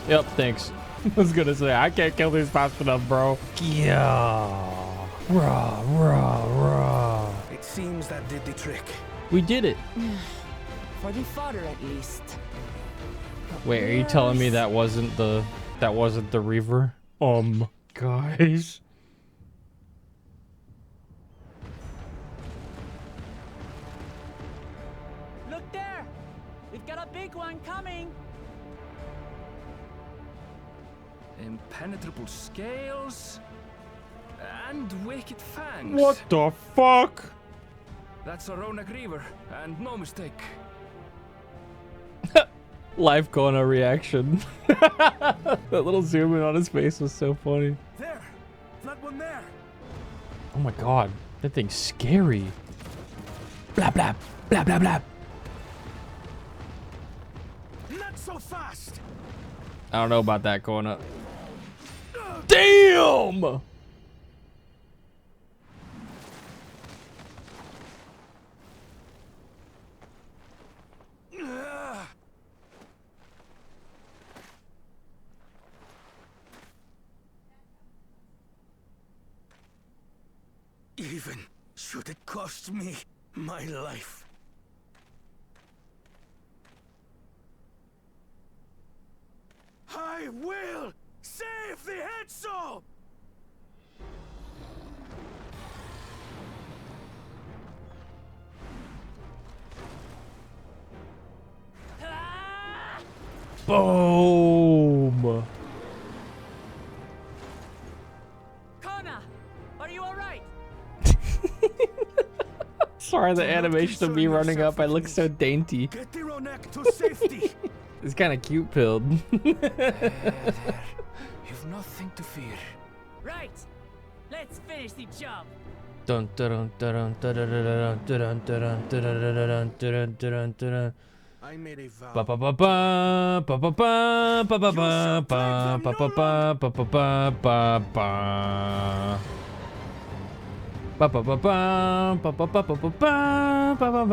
Speaker 2: Yep, thanks. I was gonna say, I can't kill these fast enough, bro. Yeah. Rah, rah, rah.
Speaker 11: It seems that did the trick.
Speaker 2: We did it.
Speaker 14: For the fodder, at least.
Speaker 2: Wait, are you telling me that wasn't the Reaver? Guys.
Speaker 14: We've got a big one coming.
Speaker 13: Impenetrable scales and wicked fangs.
Speaker 2: What the fuck?
Speaker 13: That's a Rona Griever, and no mistake.
Speaker 2: Live Kona reaction. That little zoom in on his face was so funny.
Speaker 11: There, that one there.
Speaker 2: Oh my god, that thing's scary. Blah blah blah blah blah.
Speaker 11: Not so fast.
Speaker 2: I don't know about that, Kona. Damn!
Speaker 11: Even should it cost me my life. I will save the head soul!
Speaker 2: Boom!
Speaker 14: Kona, are you all right?
Speaker 2: Sorry, the animation of me running up, I look so dainty.
Speaker 11: Get the Ronek to safety.
Speaker 2: It's kind of cute pilled.
Speaker 13: There. You've nothing to fear.
Speaker 14: Right. Let's finish the job.
Speaker 2: Dun dun dun dun dun dun dun dun dun dun dun dun.
Speaker 11: I made a vow.
Speaker 2: Ba ba ba ba ba ba ba ba ba ba ba ba ba ba ba ba ba. Ba ba ba ba ba ba ba ba ba ba ba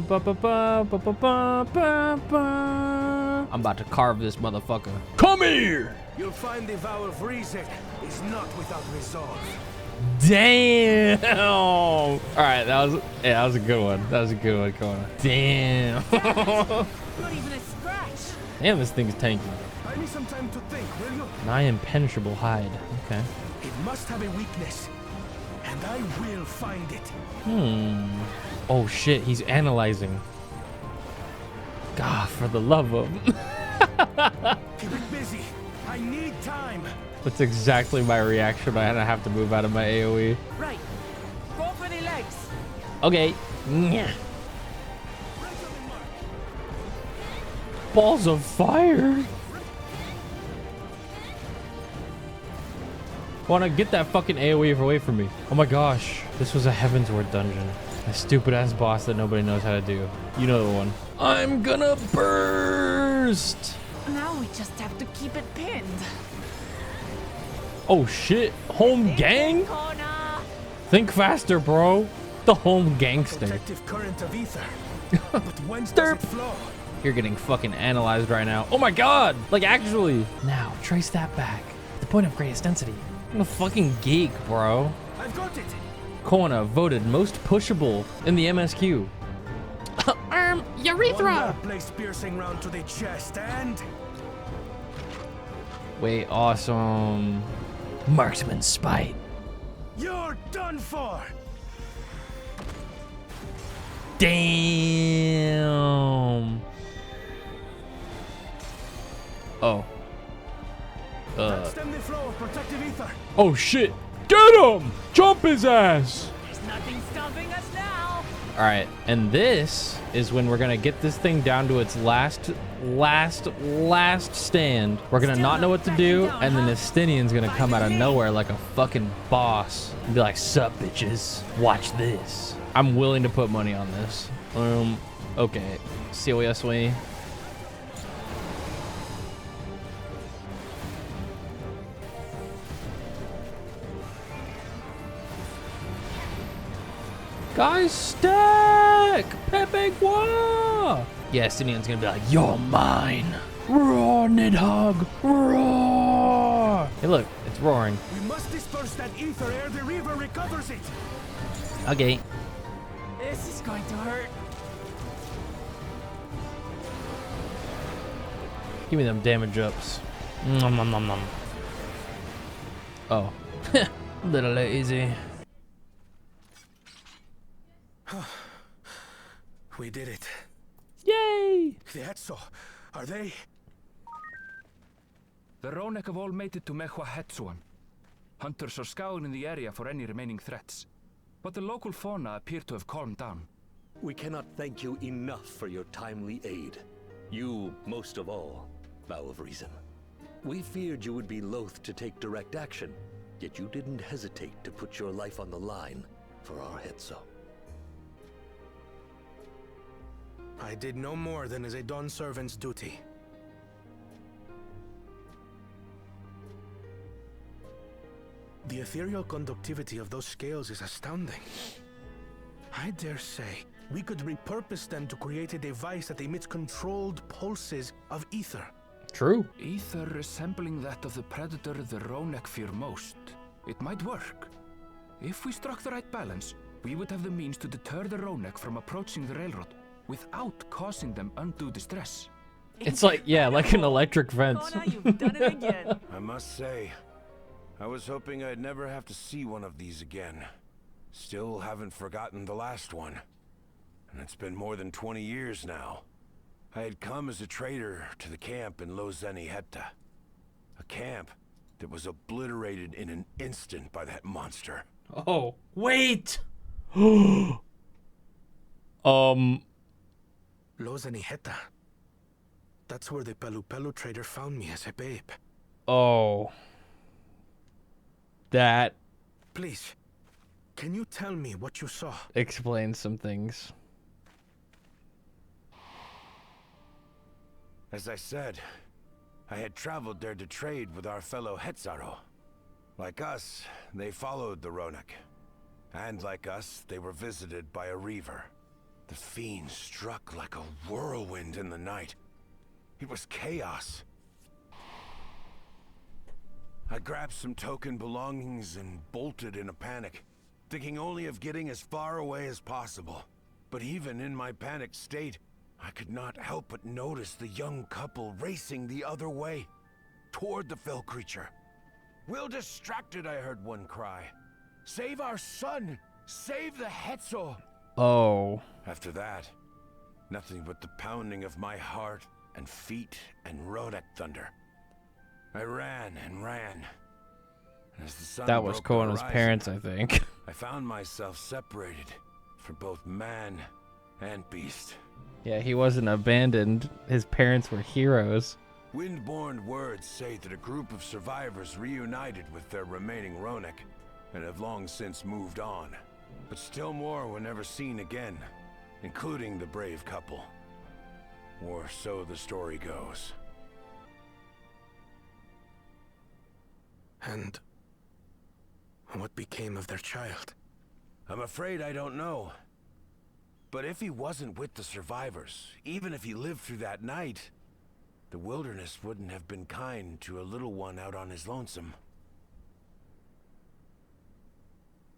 Speaker 2: ba ba ba ba ba ba. I'm about to carve this motherfucker. Come here!
Speaker 11: You'll find the vow of reason is not without resolve.
Speaker 2: Damn! All right, that was a good one. That was a good one, Kona. Damn!
Speaker 14: Not even a scratch.
Speaker 2: Damn, this thing's tanky.
Speaker 11: I need some time to think, will you?
Speaker 2: Nigh impenetrable hide. Okay.
Speaker 11: It must have a weakness, and I will find it.
Speaker 2: Oh shit, he's analyzing. God, for the love of.
Speaker 11: Keep it busy. I need time.
Speaker 2: That's exactly my reaction. I have to move out of my AoE.
Speaker 14: Right. Go for the legs.
Speaker 2: Okay. Yeah. Balls of fire. Wanna get that fucking AoE away from me? Oh my gosh. This was a Heavensward dungeon. A stupid ass boss that nobody knows how to do. You know the one. I'm gonna burst.
Speaker 14: Now we just have to keep it pinned.
Speaker 2: Oh shit. Home gang? Think faster, bro. The home gangster.
Speaker 11: Protective current of ether. But when does it flow?
Speaker 2: You're getting fucking analyzed right now. Oh my god! Like actually. Now, trace that back. The point of greatest density. I'm a fucking geek, bro.
Speaker 11: I've got it.
Speaker 2: Kona voted most pushable in the MSQ. Urethra!
Speaker 11: One place piercing round to the chest and...
Speaker 2: Wait, awesome. Marksman spite.
Speaker 11: You're done for!
Speaker 2: Damn! Oh.
Speaker 11: Stem the flow of protective ether.
Speaker 2: Oh shit! Get him! Jump his ass!
Speaker 14: There's nothing stopping us now.
Speaker 2: Alright, and this is when we're gonna get this thing down to its last stand. We're gonna not know what to do, and then Estinian's gonna come out of nowhere like a fucking boss and be like, sup bitches, watch this. I'm willing to put money on this. Okay. Seriously. Guys, stack! Pepe Gua! Yeah, Estinian's gonna be like, you're mine! Roar, Nidhogg! Roar! Hey, look, it's roaring.
Speaker 11: We must disperse that ether ere the river recovers it.
Speaker 2: Okay.
Speaker 14: This is going to hurt.
Speaker 2: Give me them damage ups. Nom, nom, nom, nom. Oh. Little easy.
Speaker 11: We did it.
Speaker 2: Yay! Whee!
Speaker 11: The Hetzo, are they?
Speaker 13: The Ronek have all made it to Mehua Hetzuan. Hunters are scouring the area for any remaining threats. But the local fauna appear to have calmed down.
Speaker 15: We cannot thank you enough for your timely aid. You, most of all, Vow of Reason. We feared you would be loath to take direct action, yet you didn't hesitate to put your life on the line for our Hetzo.
Speaker 11: I did no more than is a Dawn servant's duty. The ethereal conductivity of those scales is astounding. I dare say we could repurpose them to create a device that emits controlled pulses of ether.
Speaker 2: True.
Speaker 13: Ether resembling that of the predator the Ronek fear most. It might work. If we struck the right balance, we would have the means to deter the Ronek from approaching the railroad without causing them undue distress.
Speaker 2: It's like, yeah, like an electric fence.
Speaker 14: Connor, you've done it again.
Speaker 16: I must say, I was hoping I'd never have to see one of these again. Still haven't forgotten the last one. And it's been more than 20 years now. I had come as a trader to the camp in Lozeni Hetta. A camp that was obliterated in an instant by that monster.
Speaker 2: Oh, wait!
Speaker 11: Lozeni Hetta. That's where the Pelu Pelu trader found me as a babe.
Speaker 2: Oh. That
Speaker 11: Please, can you tell me what you saw?
Speaker 2: explains some things.
Speaker 16: As I said, I had traveled there to trade with our fellow Hetzaro. Like us, they followed the Ronek. And like us, they were visited by a reaver. The fiend struck like a whirlwind in the night. It was chaos. I grabbed some token belongings and bolted in a panic, thinking only of getting as far away as possible. But even in my panicked state, I could not help but notice the young couple racing the other way, toward the fell creature. "We're distracted," I heard one cry. "Save our son! Save the Hetzo!"
Speaker 2: Oh.
Speaker 16: After that, nothing but the pounding of my heart and feet and Ronek thunder. I ran and ran. And as the sun
Speaker 2: That was
Speaker 16: broke the
Speaker 2: Kono's
Speaker 16: horizon,
Speaker 2: parents, I think.
Speaker 16: I found myself separated from both man and beast.
Speaker 2: Yeah, he wasn't abandoned. His parents were heroes.
Speaker 16: Windborne words say that a group of survivors reunited with their remaining Ronek and have long since moved on. But still more were never seen again, including the brave couple. Or so the story goes.
Speaker 11: And what became of their child?
Speaker 16: I'm afraid I don't know. But if he wasn't with the survivors, even if he lived through that night, the wilderness wouldn't have been kind to a little one out on his lonesome.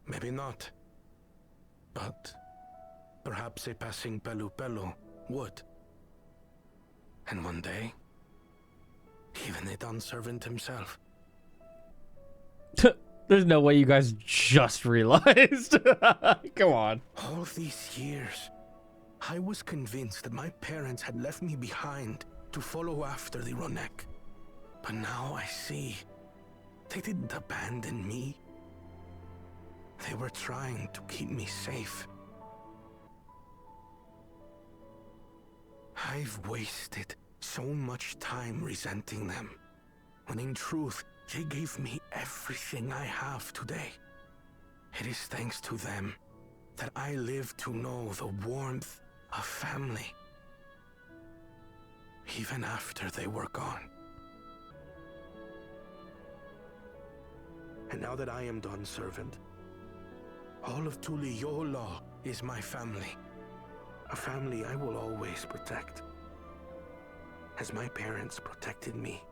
Speaker 11: Maybe not. But perhaps a passing Pelu Pelu would. And one day, even a Dawn servant himself.
Speaker 2: There's no way you guys just realized. Come on.
Speaker 11: All these years, I was convinced that my parents had left me behind to follow after the Ronek. But now I see they didn't abandon me. They were trying to keep me safe. I've wasted so much time resenting them, when in truth, they gave me everything I have today. It is thanks to them that I live to know the warmth of family, even after they were gone. And now that I am Dawn servant, all of Tuliyola is my family. A family I will always protect, as my parents protected me.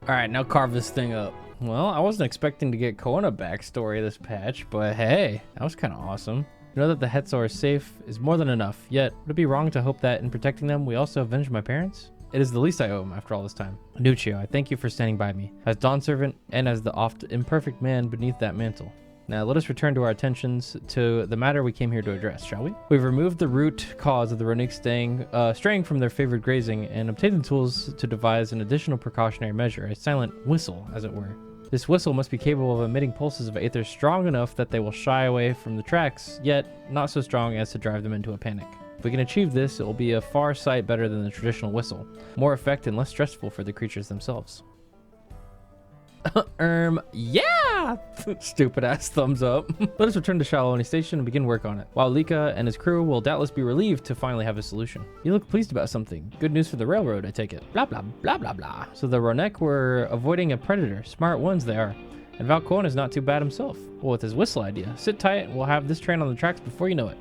Speaker 2: Alright, now carve this thing up. Well, I wasn't expecting to get Kona backstory this patch, but hey, that was kind of awesome. To know that the Hetzo are safe is more than enough, yet would it be wrong to hope that in protecting them, we also avenge my parents? It is the least I owe them after all this time. Nuccio, I thank you for standing by me, as Dawn Servant and as the oft imperfect man beneath that mantle. Now let us return to our attentions to the matter we came here to address, shall we? We've removed the root cause of the Runics straying from their favored grazing and obtained the tools to devise an additional precautionary measure, a silent whistle, as it were. This whistle must be capable of emitting pulses of aether strong enough that they will shy away from the tracks, yet not so strong as to drive them into a panic. If we can achieve this, it will be a far sight better than the traditional whistle, more effective and less stressful for the creatures themselves. Yeah! Stupid ass thumbs up. Let us return to Shaloni Station and begin work on it, while Lika and his crew will doubtless be relieved to finally have a solution. You look pleased about something. Good news for the railroad, I take it. Blah, blah, blah, blah, blah. So the Ronek were avoiding a predator. Smart ones they are. And Valcoin is not too bad himself. Well, with his whistle idea. Sit tight and we'll have this train on the tracks before you know it.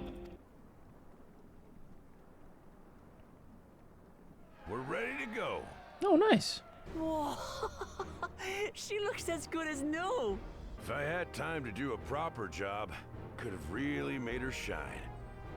Speaker 16: We're ready to go.
Speaker 2: Oh, nice.
Speaker 14: Whoa. She looks as good as new.
Speaker 16: If I had time to do a proper job, could have really made her shine.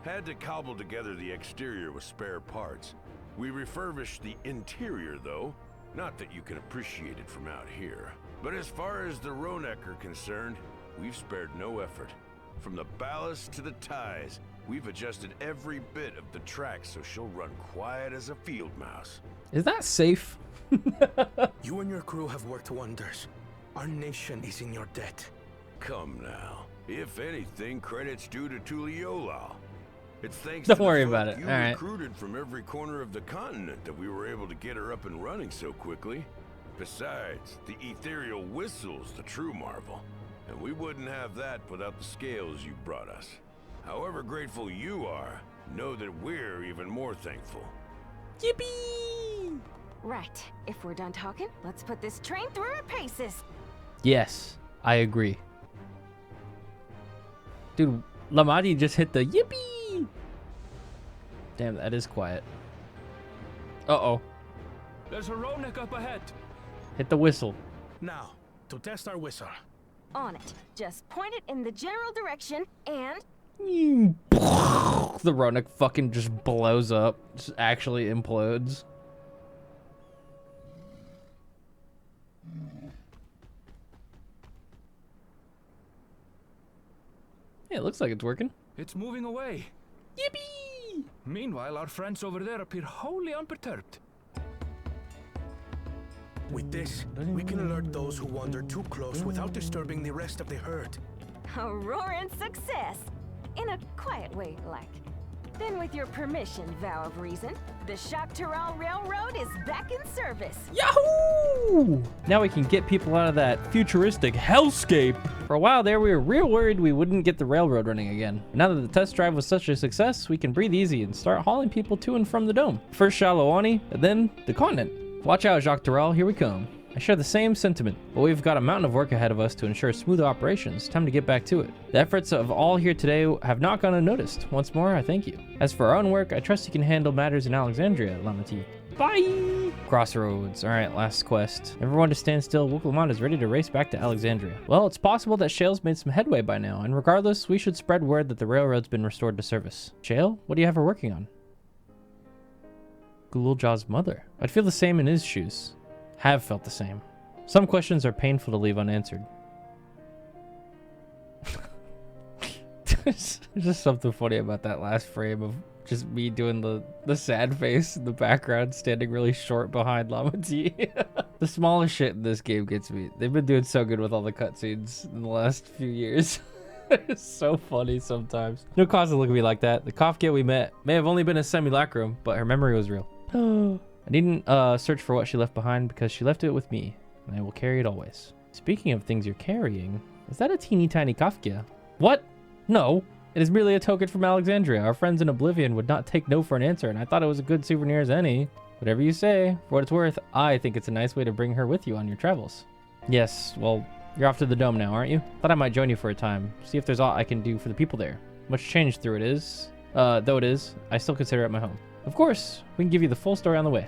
Speaker 16: Had to cobble together the exterior with spare parts. We refurbished the interior though, not that you can appreciate it from out here. But as far as the Ronek are concerned, we've spared no effort. From the ballast to the ties, we've adjusted every bit of the track so she'll run quiet as a field mouse.
Speaker 2: Is that safe?
Speaker 11: You and your crew have worked wonders. Our nation is in your debt.
Speaker 16: Come now. If anything, credit's due to Tuliyollal. It's thanks
Speaker 2: Don't
Speaker 16: to
Speaker 2: worry
Speaker 16: the
Speaker 2: about
Speaker 16: folk
Speaker 2: it.
Speaker 16: you
Speaker 2: All right.
Speaker 16: recruited from every corner of the continent that we were able to get her up and running so quickly. Besides, the ethereal whistle's the true marvel. And we wouldn't have that without the scales you brought us. However grateful you are, know that we're even more thankful.
Speaker 2: Yippee!
Speaker 10: Right. If we're done talking, let's put this train through her paces.
Speaker 2: Yes, I agree. Dude, Lamadi just hit the yippee! Damn, that is quiet. Uh-oh.
Speaker 13: There's a Ronek up ahead.
Speaker 2: Hit the whistle.
Speaker 11: Now, to test our whistle.
Speaker 10: On it. Just point it in the general direction and...
Speaker 2: The Ronek fucking just blows up. Just actually implodes. Yeah, it looks like it's working.
Speaker 13: It's moving away.
Speaker 2: Yippee!
Speaker 13: Meanwhile, our friends over there appear wholly unperturbed.
Speaker 11: With this, we can alert those who wander too close without disturbing the rest of the herd.
Speaker 10: A roaring success! In a quiet way, like. Then with your permission, Vow of Reason, the Shaktaral Railroad is back in service.
Speaker 2: Yahoo! Now we can get people out of that futuristic hellscape. For a while there, we were real worried we wouldn't get the railroad running again. Now that the test drive was such a success, we can breathe easy and start hauling people to and from the dome. First Shalawani, and then the continent. Watch out, Jacques Tarral, here we come. I share the same sentiment, but we've got a mountain of work ahead of us to ensure smooth operations. Time to get back to it. The efforts of all here today have not gone unnoticed. Once more, I thank you. As for our own work, I trust you can handle matters in Alexandria, Lamati. Bye! Crossroads. Alright, last quest. Everyone to stand still. Wuklamon is ready to race back to Alexandria. Well, it's possible that Shale's made some headway by now, and regardless, we should spread word that the railroad's been restored to service. Shale, what do you have her working on? Gululjaw's mother. I'd feel the same in his shoes. Have felt the same. Some questions are painful to leave unanswered. There's just something funny about that last frame of just me doing the sad face in the background, standing really short behind Lamati. The smallest shit in this game gets me. They've been doing so good with all the cutscenes in the last few years. It's so funny sometimes. No cause to look at me like that. The Kafka we met may have only been a simulacrum, but her memory was real. I needn't search for what she left behind because she left it with me, and I will carry it always. Speaking of things you're carrying, is that a teeny tiny Kafka? What? No, it is merely a token from Alexandria. Our friends in Oblivion would not take no for an answer, and I thought it was a good souvenir as any. Whatever you say. For what it's worth, I think it's a nice way to bring her with you on your travels. Yes, well, you're off to the dome now, aren't you? Thought I might join you for a time. See if there's aught I can do for the people there. Much change through it is. Though it is, I still consider it my home. Of course, we can give you the full story on the way.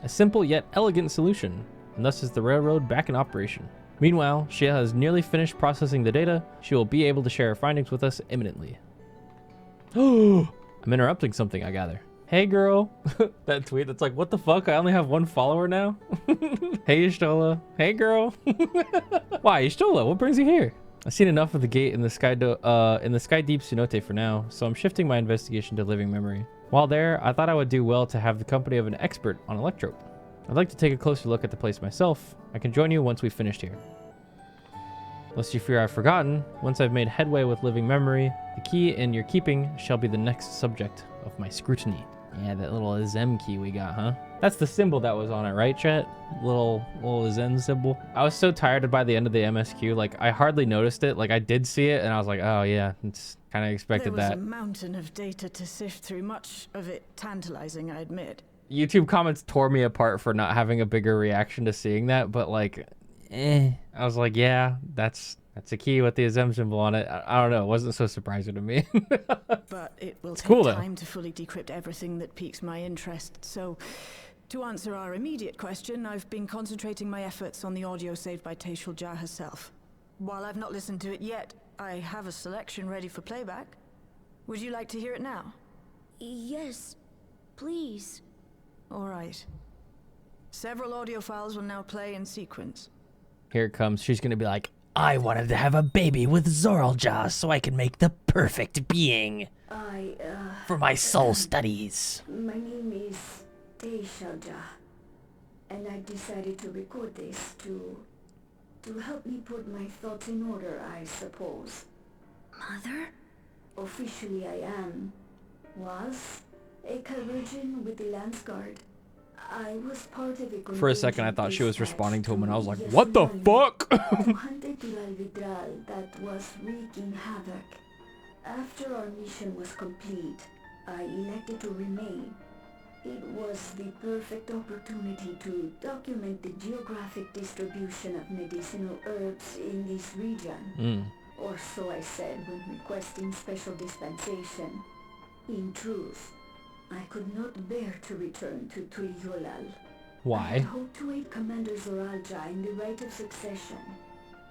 Speaker 2: A simple yet elegant solution, and thus is the railroad back in operation. Meanwhile, Shale has nearly finished processing the data. She will be able to share her findings with us imminently. I'm interrupting something, I gather. Hey girl. That tweet that's like, what the fuck? I only have 1 follower now. Hey Ishtola. Hey girl. Why Ishtola? What brings you here? I've seen enough of the gate in the sky deep cenote for now, so I'm shifting my investigation to living memory. While there, I thought I would do well to have the company of an expert on electrope. I'd like to take a closer look at the place myself. I can join you once we've finished here. Lest you fear I've forgotten, once I've made headway with living memory, the key in your keeping shall be the next subject of my scrutiny. Yeah, that little Zem key we got, huh? That's the symbol that was on it, right, chat? Little Zen symbol. I was so tired by the end of the MSQ, like I hardly noticed it. Like I did see it and I was like, oh yeah, it's kind of expected that.
Speaker 17: There was a mountain of data to sift through, much of it tantalizing, I admit.
Speaker 2: YouTube comments tore me apart for not having a bigger reaction to seeing that, but like, I was like, yeah, that's a key with the Zem symbol on it. I don't know, it wasn't so surprising to me.
Speaker 17: But it will take
Speaker 2: cool,
Speaker 17: time to fully decrypt everything that piques my interest. So, to answer our immediate question, I've been concentrating my efforts on the audio saved by Tashul Jah herself. While I've not listened to it yet, I have a selection ready for playback. Would you like to hear it now?
Speaker 3: Yes, please.
Speaker 17: All right. Several audio files will now play in sequence.
Speaker 2: Here it comes. She's gonna be like,
Speaker 18: I wanted to have a baby with Zoralja so I can make the perfect being for my soul studies.
Speaker 3: My name is Teishalja, and I decided to record this to help me put my thoughts in order, I suppose. Mother? Officially I was a Virgin with the Lance Guard. I was part of a
Speaker 2: for a second I thought she was responding to him and I was like, what the fuck?
Speaker 3: That was wreaking havoc. After our mission was complete, I elected to remain. It was the perfect opportunity to document the geographic distribution of medicinal herbs in this region. Or so I said when requesting special dispensation. In truth, I could not bear to return to Tuliyollal.
Speaker 2: Why?
Speaker 3: I had hoped to aid Commander Zoralja in the right of succession,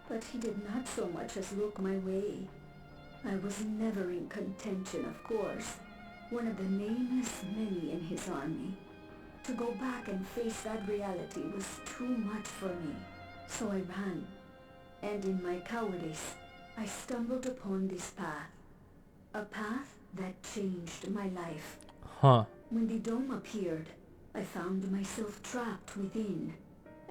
Speaker 3: but he did not so much as look my way. I was never in contention, of course, one of the nameless many in his army. To go back and face that reality was too much for me, so I ran. And in my cowardice, I stumbled upon this path. A path that changed my life.
Speaker 2: Huh.
Speaker 3: When the dome appeared, I found myself trapped within,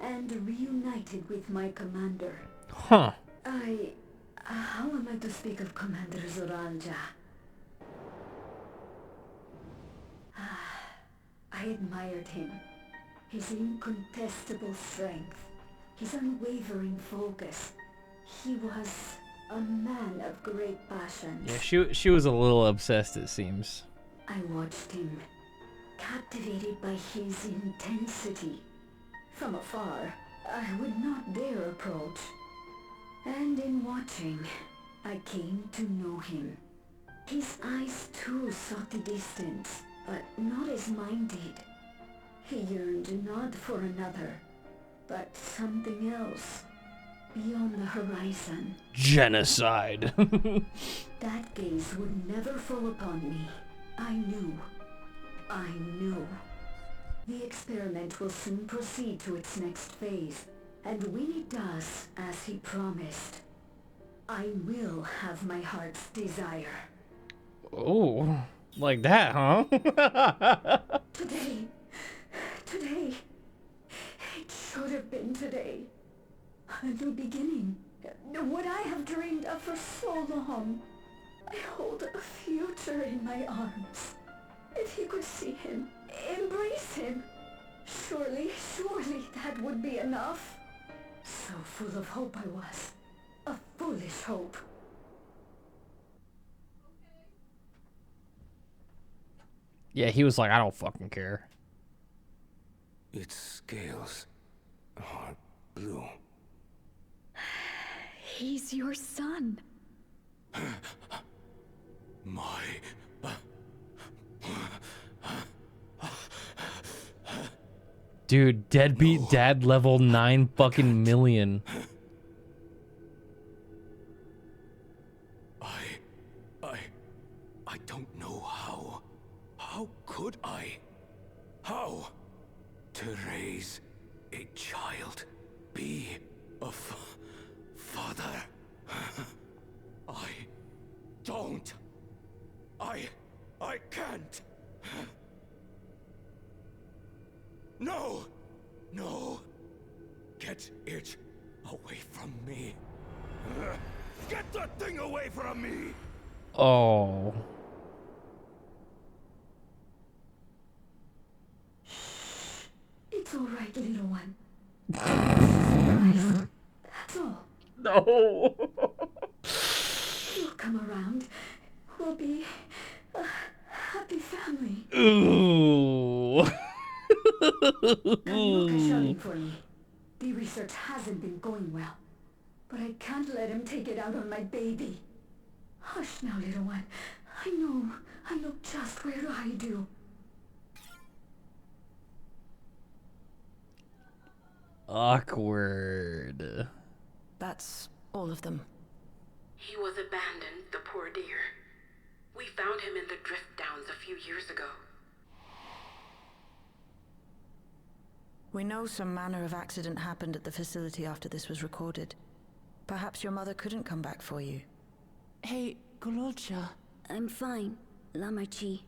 Speaker 3: and reunited with my commander.
Speaker 2: Huh.
Speaker 3: How am I to speak of Commander Zoralja? I admired him. His incontestable strength, his unwavering focus. He was a man of great passions.
Speaker 2: Yeah, she was a little obsessed, it seems.
Speaker 3: I watched him, captivated by his intensity. From afar, I would not dare approach. And in watching, I came to know him. His eyes too sought the distance, but not as mine did. He yearned not for another, but something else, beyond the horizon.
Speaker 2: Genocide.
Speaker 3: That gaze would never fall upon me. I knew. The experiment will soon proceed to its next phase, and when it does, as he promised, I will have my heart's desire.
Speaker 2: Oh, like that, huh?
Speaker 3: Today, it should have been today. A new beginning, what I have dreamed of for so long. I hold a future in my arms. If you could see him, embrace him, surely that would be enough. So full of hope I was. A foolish hope.
Speaker 2: Yeah, he was like, I don't fucking care.
Speaker 12: Its scales are blue.
Speaker 3: He's your son.
Speaker 12: My...
Speaker 2: Dude, deadbeat dad level 9 fucking million.
Speaker 12: I don't know how How could I? How? To raise a child, be a father. I don't. I can't. No! No! Get it away from me. Get that thing away from me!
Speaker 2: Oh.
Speaker 3: It's all right, little one. That's all.
Speaker 2: No.
Speaker 3: You'll come around. We'll be a happy family.
Speaker 2: Ooh.
Speaker 3: Can you look at Charlie for me? The research hasn't been going well, but I can't let him take it out on my baby. Hush now, little one. I know just where to hide you.
Speaker 2: Awkward.
Speaker 17: That's all of them.
Speaker 19: He was abandoned, the poor dear. We found him in the drift downs a few years ago.
Speaker 17: We know some manner of accident happened at the facility after this was recorded. Perhaps your mother couldn't come back for you.
Speaker 7: Hey, Gololcha.
Speaker 3: I'm fine, Lamachi.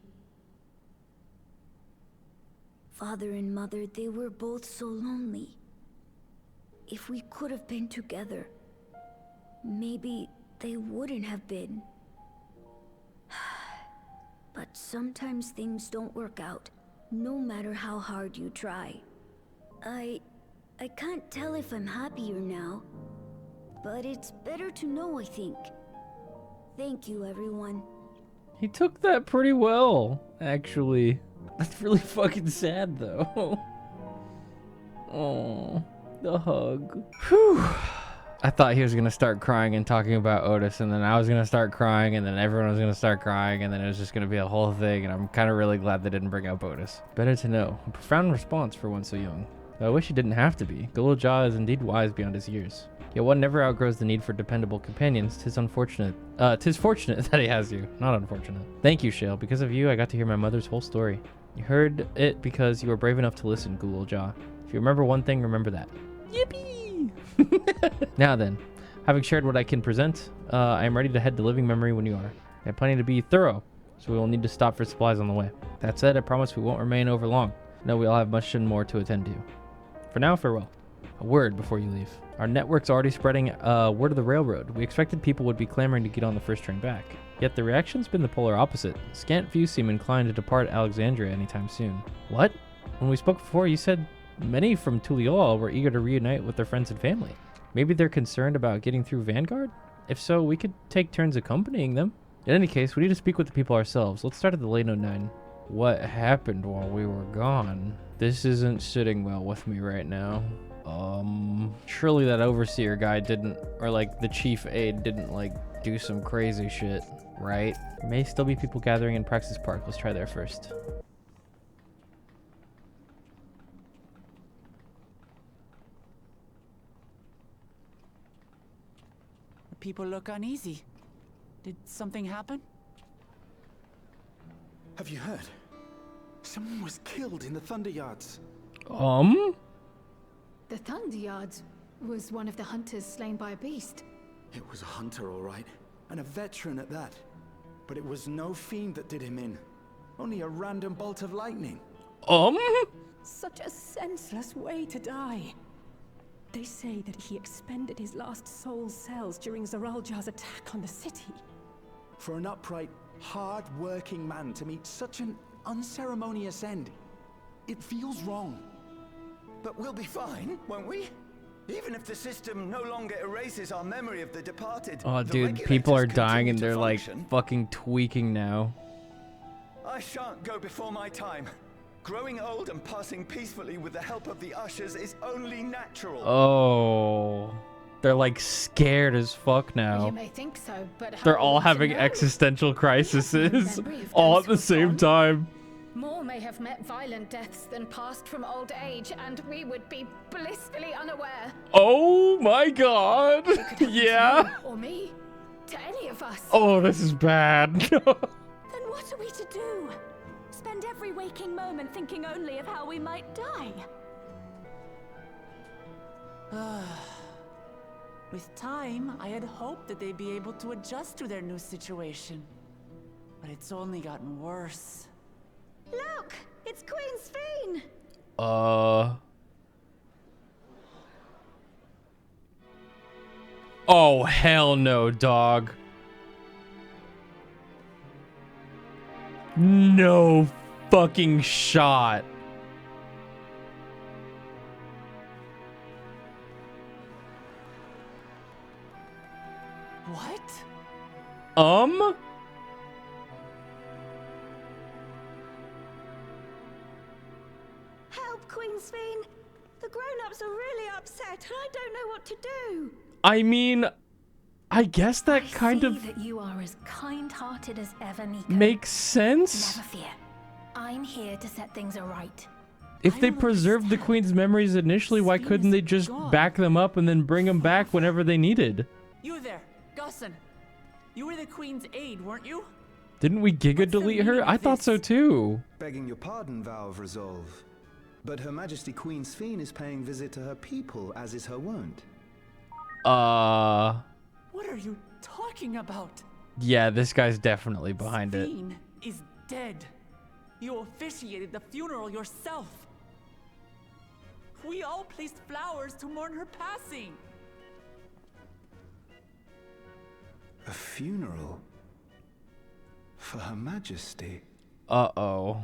Speaker 3: Father and mother, they were both so lonely. If we could have been together, maybe they wouldn't have been. But sometimes things don't work out, no matter how hard you try. I can't tell if I'm happier now, but it's better to know, I think. Thank you, everyone.
Speaker 2: He took that pretty well, actually. That's really fucking sad, though. Oh, the hug. Whew. I thought he was gonna start crying and talking about Otis, and then I was gonna start crying, and then everyone was gonna start crying, and then it was just gonna be a whole thing, and I'm kind of really glad they didn't bring up Otis. Better to know. A profound response for one so young. Though I wish he didn't have to be. Gololcha is indeed wise beyond his years. Yet one never outgrows the need for dependable companions. Tis fortunate that he has you, not unfortunate. Thank you, Shale. Because of you, I got to hear my mother's whole story. You heard it because you were brave enough to listen, Gololcha. If you remember one thing, remember that. Yippee! Now then, having shared what I can present, I am ready to head to living memory when you are. I am planning to be thorough, so we will need to stop for supplies on the way. That said, I promise we won't remain over long. No, we all have much and more to attend to. For now, farewell. A word before you leave. Our network's already spreading word of the railroad. We expected people would be clamoring to get on the first train back. Yet the reaction's been the polar opposite. Scant few seem inclined to depart Alexandria anytime soon. What? When we spoke before, you said many from Tuliyollal were eager to reunite with their friends and family. Maybe they're concerned about getting through Vanguard? If so, we could take turns accompanying them. In any case, we need to speak with the people ourselves. Let's start at the Lane 09. What happened while we were gone? This isn't sitting well with me right now. Surely that overseer guy didn't, or like the chief aide didn't like do some crazy shit, right? There may still be people gathering in Praxis Park. Let's try there first.
Speaker 7: People look uneasy. Did something happen?
Speaker 5: Have you heard? Someone was killed in the Thunder Yards.
Speaker 4: The Thunder Yards was one of the hunters slain by a beast.
Speaker 5: It was a hunter, all right, and a veteran at that. But it was no fiend that did him in. Only a random bolt of lightning.
Speaker 6: Such a senseless way to die. They say that he expended his last soul cells during Zoraljar's attack on the city.
Speaker 5: For an upright, hard-working man to meet such an unceremonious end, it feels wrong.
Speaker 20: But we'll be fine, won't we? Even if the system no longer erases our memory of the departed.
Speaker 2: Oh, dude, people are dying and they're like fucking tweaking now.
Speaker 20: I shan't go before my time. Growing old and passing peacefully with the help of the ushers is only natural.
Speaker 2: Oh, they're like scared as fuck now.
Speaker 4: You may think so, but
Speaker 2: they're all having existential crises all at the same time.
Speaker 4: More may have met violent deaths than passed from old age, and we would be blissfully unaware.
Speaker 2: Oh my god. Yeah.
Speaker 4: To you or me, to any of us.
Speaker 2: Oh, this is bad.
Speaker 6: Then what are we to do? Spend every waking moment thinking only of how we might die.
Speaker 14: With time, I had hoped that they'd be able to adjust to their new situation. But it's only gotten worse.
Speaker 3: Look! It's Queen Sphene!
Speaker 2: Oh, hell no, dog. No fucking shot.
Speaker 14: What?
Speaker 3: Help, Queen Sphene! The grown-ups are really upset, and I don't know what to do.
Speaker 2: I mean, I guess that kind
Speaker 4: See
Speaker 2: of
Speaker 4: that you are as kind-hearted as ever, Nico.
Speaker 2: makes sense.
Speaker 4: Never fear. I'm here to set things aright.
Speaker 2: If they preserved the Queen's memories initially, why couldn't they just back them up and then bring them back whenever they needed?
Speaker 14: You there, Gusson. You were the Queen's aide, weren't you?
Speaker 2: Didn't we Giga delete her? I thought so too.
Speaker 1: Begging your pardon, Vow of Resolve. But Her Majesty Queen Sphene is paying visit to her people, as is her wont.
Speaker 14: What are you talking about?
Speaker 2: Yeah, this guy's definitely behind it.
Speaker 14: Sphene is dead. You officiated the funeral yourself. We all placed flowers to mourn her passing.
Speaker 1: A funeral? For Her Majesty?
Speaker 2: Uh-oh.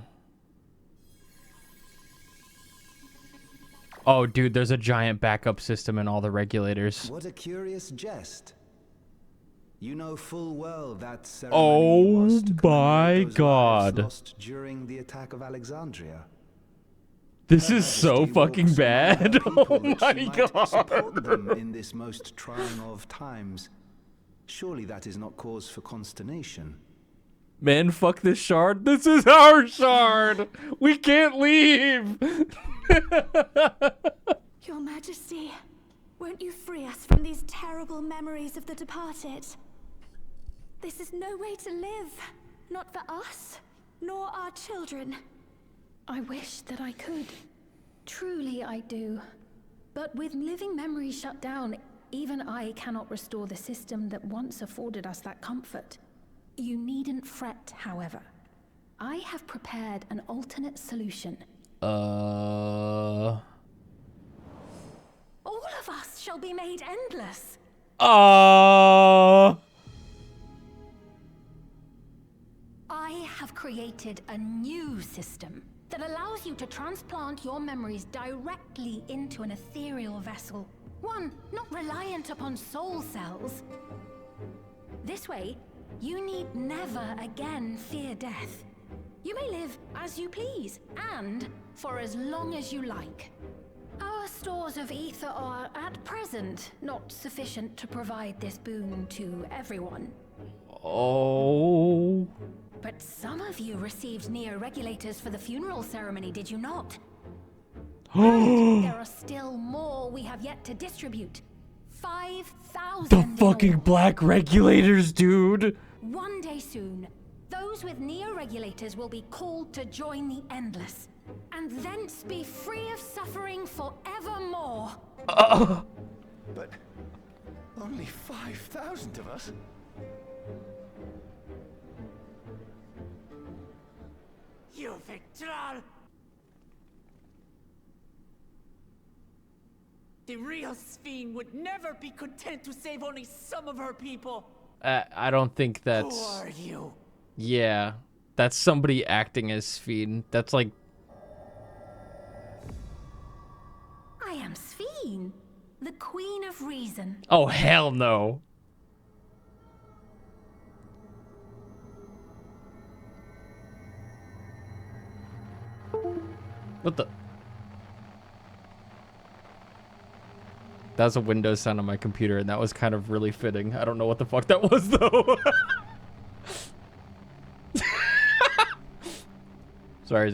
Speaker 2: Oh, dude, there's a giant backup system in all the regulators.
Speaker 1: What a curious jest. You know full well that ceremony was to
Speaker 2: my God.
Speaker 1: lost during the attack of Alexandria.
Speaker 2: This is so fucking bad. Oh my
Speaker 1: Support
Speaker 2: God.
Speaker 1: them in this most trying of times. Surely that is not cause for consternation.
Speaker 2: Man, fuck this shard. This is our shard. We can't leave.
Speaker 6: Your Majesty, won't you free us from these terrible memories of the departed? This is no way to live. Not for us, nor our children.
Speaker 4: I wish that I could. Truly I do. But with living memories shut down, even I cannot restore the system that once afforded us that comfort. You needn't fret, however. I have prepared an alternate solution.
Speaker 6: All of us shall be made endless.
Speaker 4: I have created a new system that allows you to transplant your memories directly into an ethereal vessel. One not reliant upon soul cells. This way, you need never again fear death. You may live as you please, and for as long as you like. Our stores of ether are, at present, not sufficient to provide this boon to everyone.
Speaker 2: Oh.
Speaker 4: But some of you received neo-regulators for the funeral ceremony, did you not? And there are still more we have yet to distribute. 5,000.
Speaker 2: The fucking black regulators, dude.
Speaker 4: One day soon, those with neo-regulators will be called to join the Endless, and thence be free of suffering forevermore.
Speaker 20: But only 5,000 of us?
Speaker 14: You Victral! The real Sphene would never be content to save only some of her people.
Speaker 2: I don't think that's...
Speaker 14: Who are you?
Speaker 2: Yeah, that's somebody acting as Sphene. That's like...
Speaker 4: I am Sphene, the Queen of Reason.
Speaker 2: Oh, hell no. What the? That was a Windows sound on my computer, and that was kind of really fitting. I don't know what the fuck that was, though. Sorry.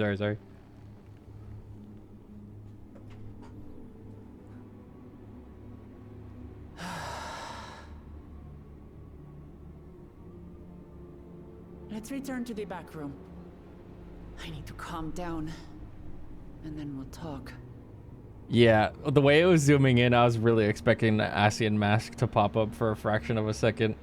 Speaker 14: Let's return to the back room. I need to calm down, and then we'll talk.
Speaker 2: Yeah, the way it was zooming in, I was really expecting the Asian mask to pop up for a fraction of a second.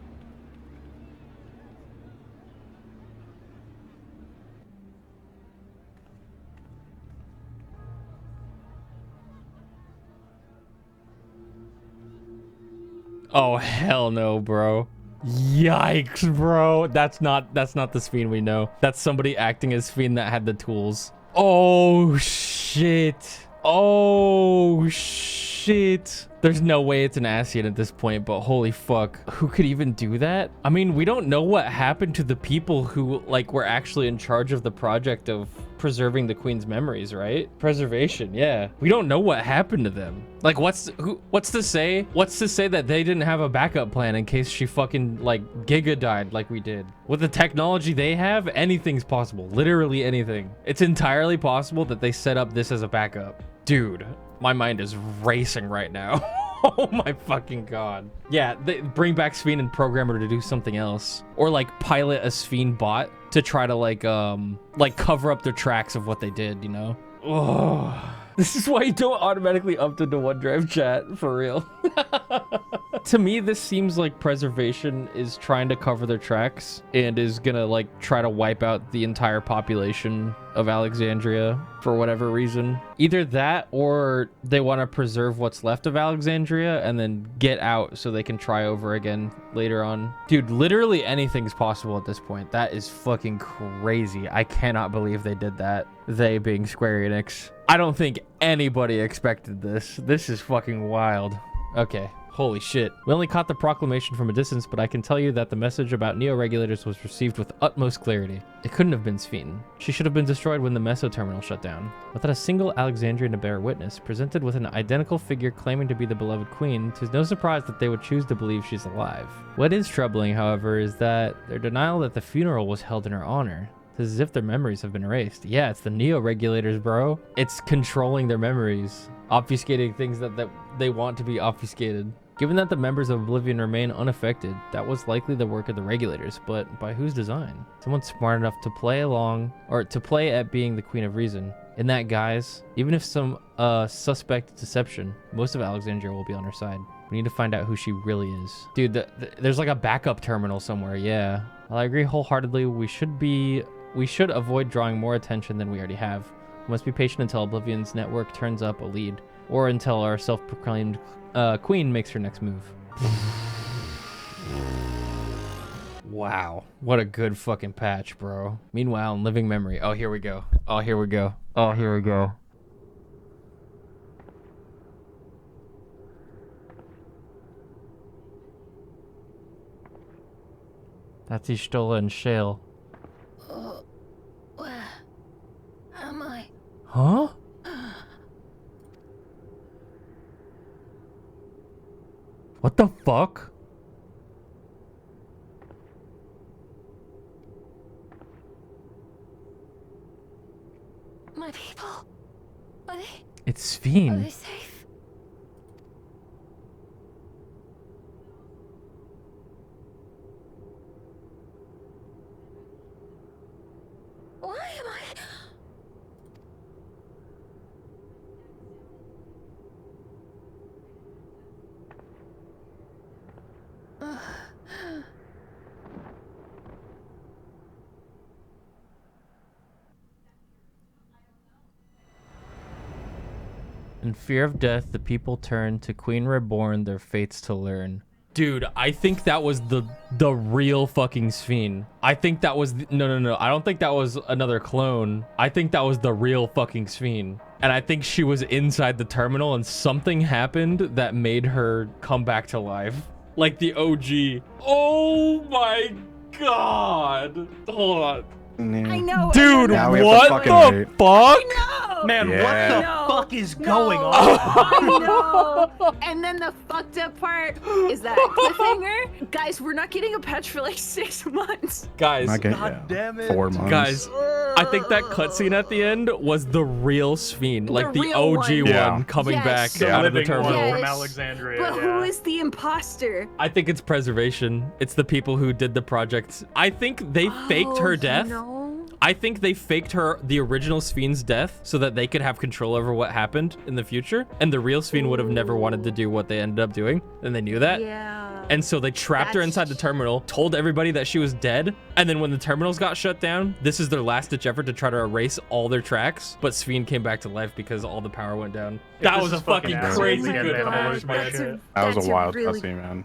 Speaker 2: Oh hell no, bro. Yikes, bro. That's not the Sphene we know. That's somebody acting as Sphene that had the tools. Oh shit. Oh shit. There's no way it's an Asian at this point, but holy fuck. Who could even do that? I mean, we don't know what happened to the people who like were actually in charge of the project of preserving the queen's memories, right? Preservation, yeah. We don't know what happened to them. Like what's to say that they didn't have a backup plan in case she fucking like Giga died like we did? With the technology they have, anything's possible. Literally anything. It's entirely possible that they set up this as a backup. Dude, my mind is racing right now. Oh my fucking god. Yeah, they bring back Sphene and program her to do something else. Or like pilot a Sphene bot to try to like cover up their tracks of what they did, you know? Oh. This is why you don't automatically up to the OneDrive chat, for real. To me, this seems like preservation is trying to cover their tracks and is gonna like try to wipe out the entire population of Alexandria for whatever reason. Either that or they want to preserve what's left of Alexandria and then get out so they can try over again later on. Dude, literally anything's possible at this point. That is fucking crazy. I cannot believe they did that. They being Square Enix. I don't think anybody expected this. This is fucking wild. Okay. Holy shit. We only caught the proclamation from a distance, but I can tell you that the message about Neo-regulators was received with utmost clarity. It couldn't have been Sphene. She should have been destroyed when the Meso terminal shut down. Without a single Alexandrian to bear witness, presented with an identical figure claiming to be the beloved queen, 'tis no surprise that they would choose to believe she's alive. What is troubling, however, is that their denial that the funeral was held in her honor. It's as if their memories have been erased. Yeah, it's the Neo-regulators, bro. It's controlling their memories, obfuscating things that they want to be obfuscated. Given that the members of Oblivion remain unaffected, that was likely the work of the regulators, but by whose design? Someone smart enough to play along, or to play at being the Queen of Reason. In that guise, even if some suspect deception, most of Alexandria will be on her side. We need to find out who she really is. Dude, there's like a backup terminal somewhere, yeah. While I agree wholeheartedly, we should avoid drawing more attention than we already have. We must be patient until Oblivion's network turns up a lead, or until our self-proclaimed queen makes her next move. Wow, what a good fucking patch, bro. Meanwhile, in living memory. Oh, here we go. Oh, here we go. Oh, here we go. That's Ishtola and Shale.
Speaker 3: Where am I?
Speaker 2: Huh? What the fuck?
Speaker 3: My people? Are they?
Speaker 2: It's Sphene.
Speaker 3: Are they safe? Why am I?
Speaker 2: In fear of death, the people turn to Queen Reborn, their fates to learn. Dude, I think that was the real fucking Sphene. I think that was no. I don't think that was another clone. I think that was the real fucking Sphene. And I think she was inside the terminal and something happened that made her come back to life. Like the OG. Oh my god. Hold on.
Speaker 10: I know.
Speaker 2: Dude, what the fuck?
Speaker 10: I know.
Speaker 21: Man,
Speaker 2: Yeah.
Speaker 21: what the fuck is going on?
Speaker 10: I know. And then the fucked up part is that cliffhanger. Guys, we're not getting a patch for like 6 months.
Speaker 2: Guys,
Speaker 21: God damn it.
Speaker 8: 4 months.
Speaker 2: Guys, I think that cutscene at the end was the real Sphene, like the
Speaker 10: real
Speaker 2: OG one coming back
Speaker 9: The
Speaker 2: out of the
Speaker 9: living one
Speaker 2: terminal.
Speaker 9: from Alexandria.
Speaker 10: But who is the imposter?
Speaker 2: I think it's preservation. It's the people who did the project. I think they faked her death.
Speaker 10: No.
Speaker 2: I think they faked the original Sphne's death so that they could have control over what happened in the future. And the real Sphene would have never wanted to do what they ended up doing. And they knew that.
Speaker 15: Yeah.
Speaker 2: And so they trapped her inside the terminal, told everybody that she was dead. And then when the terminals got shut down, this is their last ditch effort to try to erase all their tracks. But Sphene came back to life because all the power went down. That was a fucking crazy good
Speaker 8: That was a wild cutscene, man.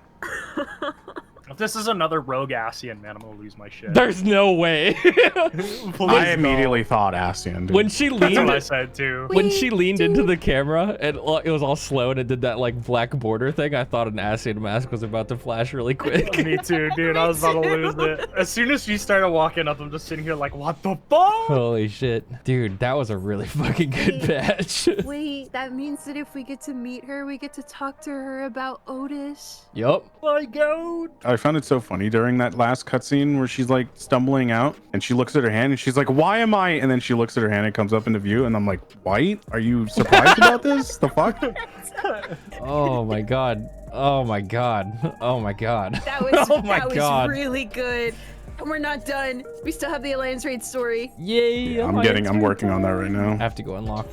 Speaker 9: If this is another rogue Ascian, man, I'm gonna lose my shit.
Speaker 2: There's no way.
Speaker 8: I immediately thought Ascian, dude.
Speaker 2: When she leaned,
Speaker 9: that's what I said too.
Speaker 2: When she leaned into the camera and it was all slow and it did that like black border thing, I thought an Ascian mask was about to flash really quick.
Speaker 9: Me too, dude. I was about to lose it. As soon as she started walking up, I'm just sitting here like, what the fuck?
Speaker 2: Holy shit. Dude, that was a really fucking good batch.
Speaker 15: Wait, that means that if we get to meet her, we get to talk to her about Otis.
Speaker 2: Yup.
Speaker 9: My God.
Speaker 8: I found it so funny during that last cutscene where she's like stumbling out and she looks at her hand and she's like, why am I? And then she looks at her hand and comes up into view and I'm like, White, are you surprised about this? The fuck?
Speaker 2: Oh my God. Oh my God. Oh my God.
Speaker 15: That was,
Speaker 2: oh my
Speaker 15: that
Speaker 2: God.
Speaker 15: was really good. And we're not done. We still have the Alliance Raid story.
Speaker 2: Yay.
Speaker 8: I'm working on that right now.
Speaker 2: I have to go unlock.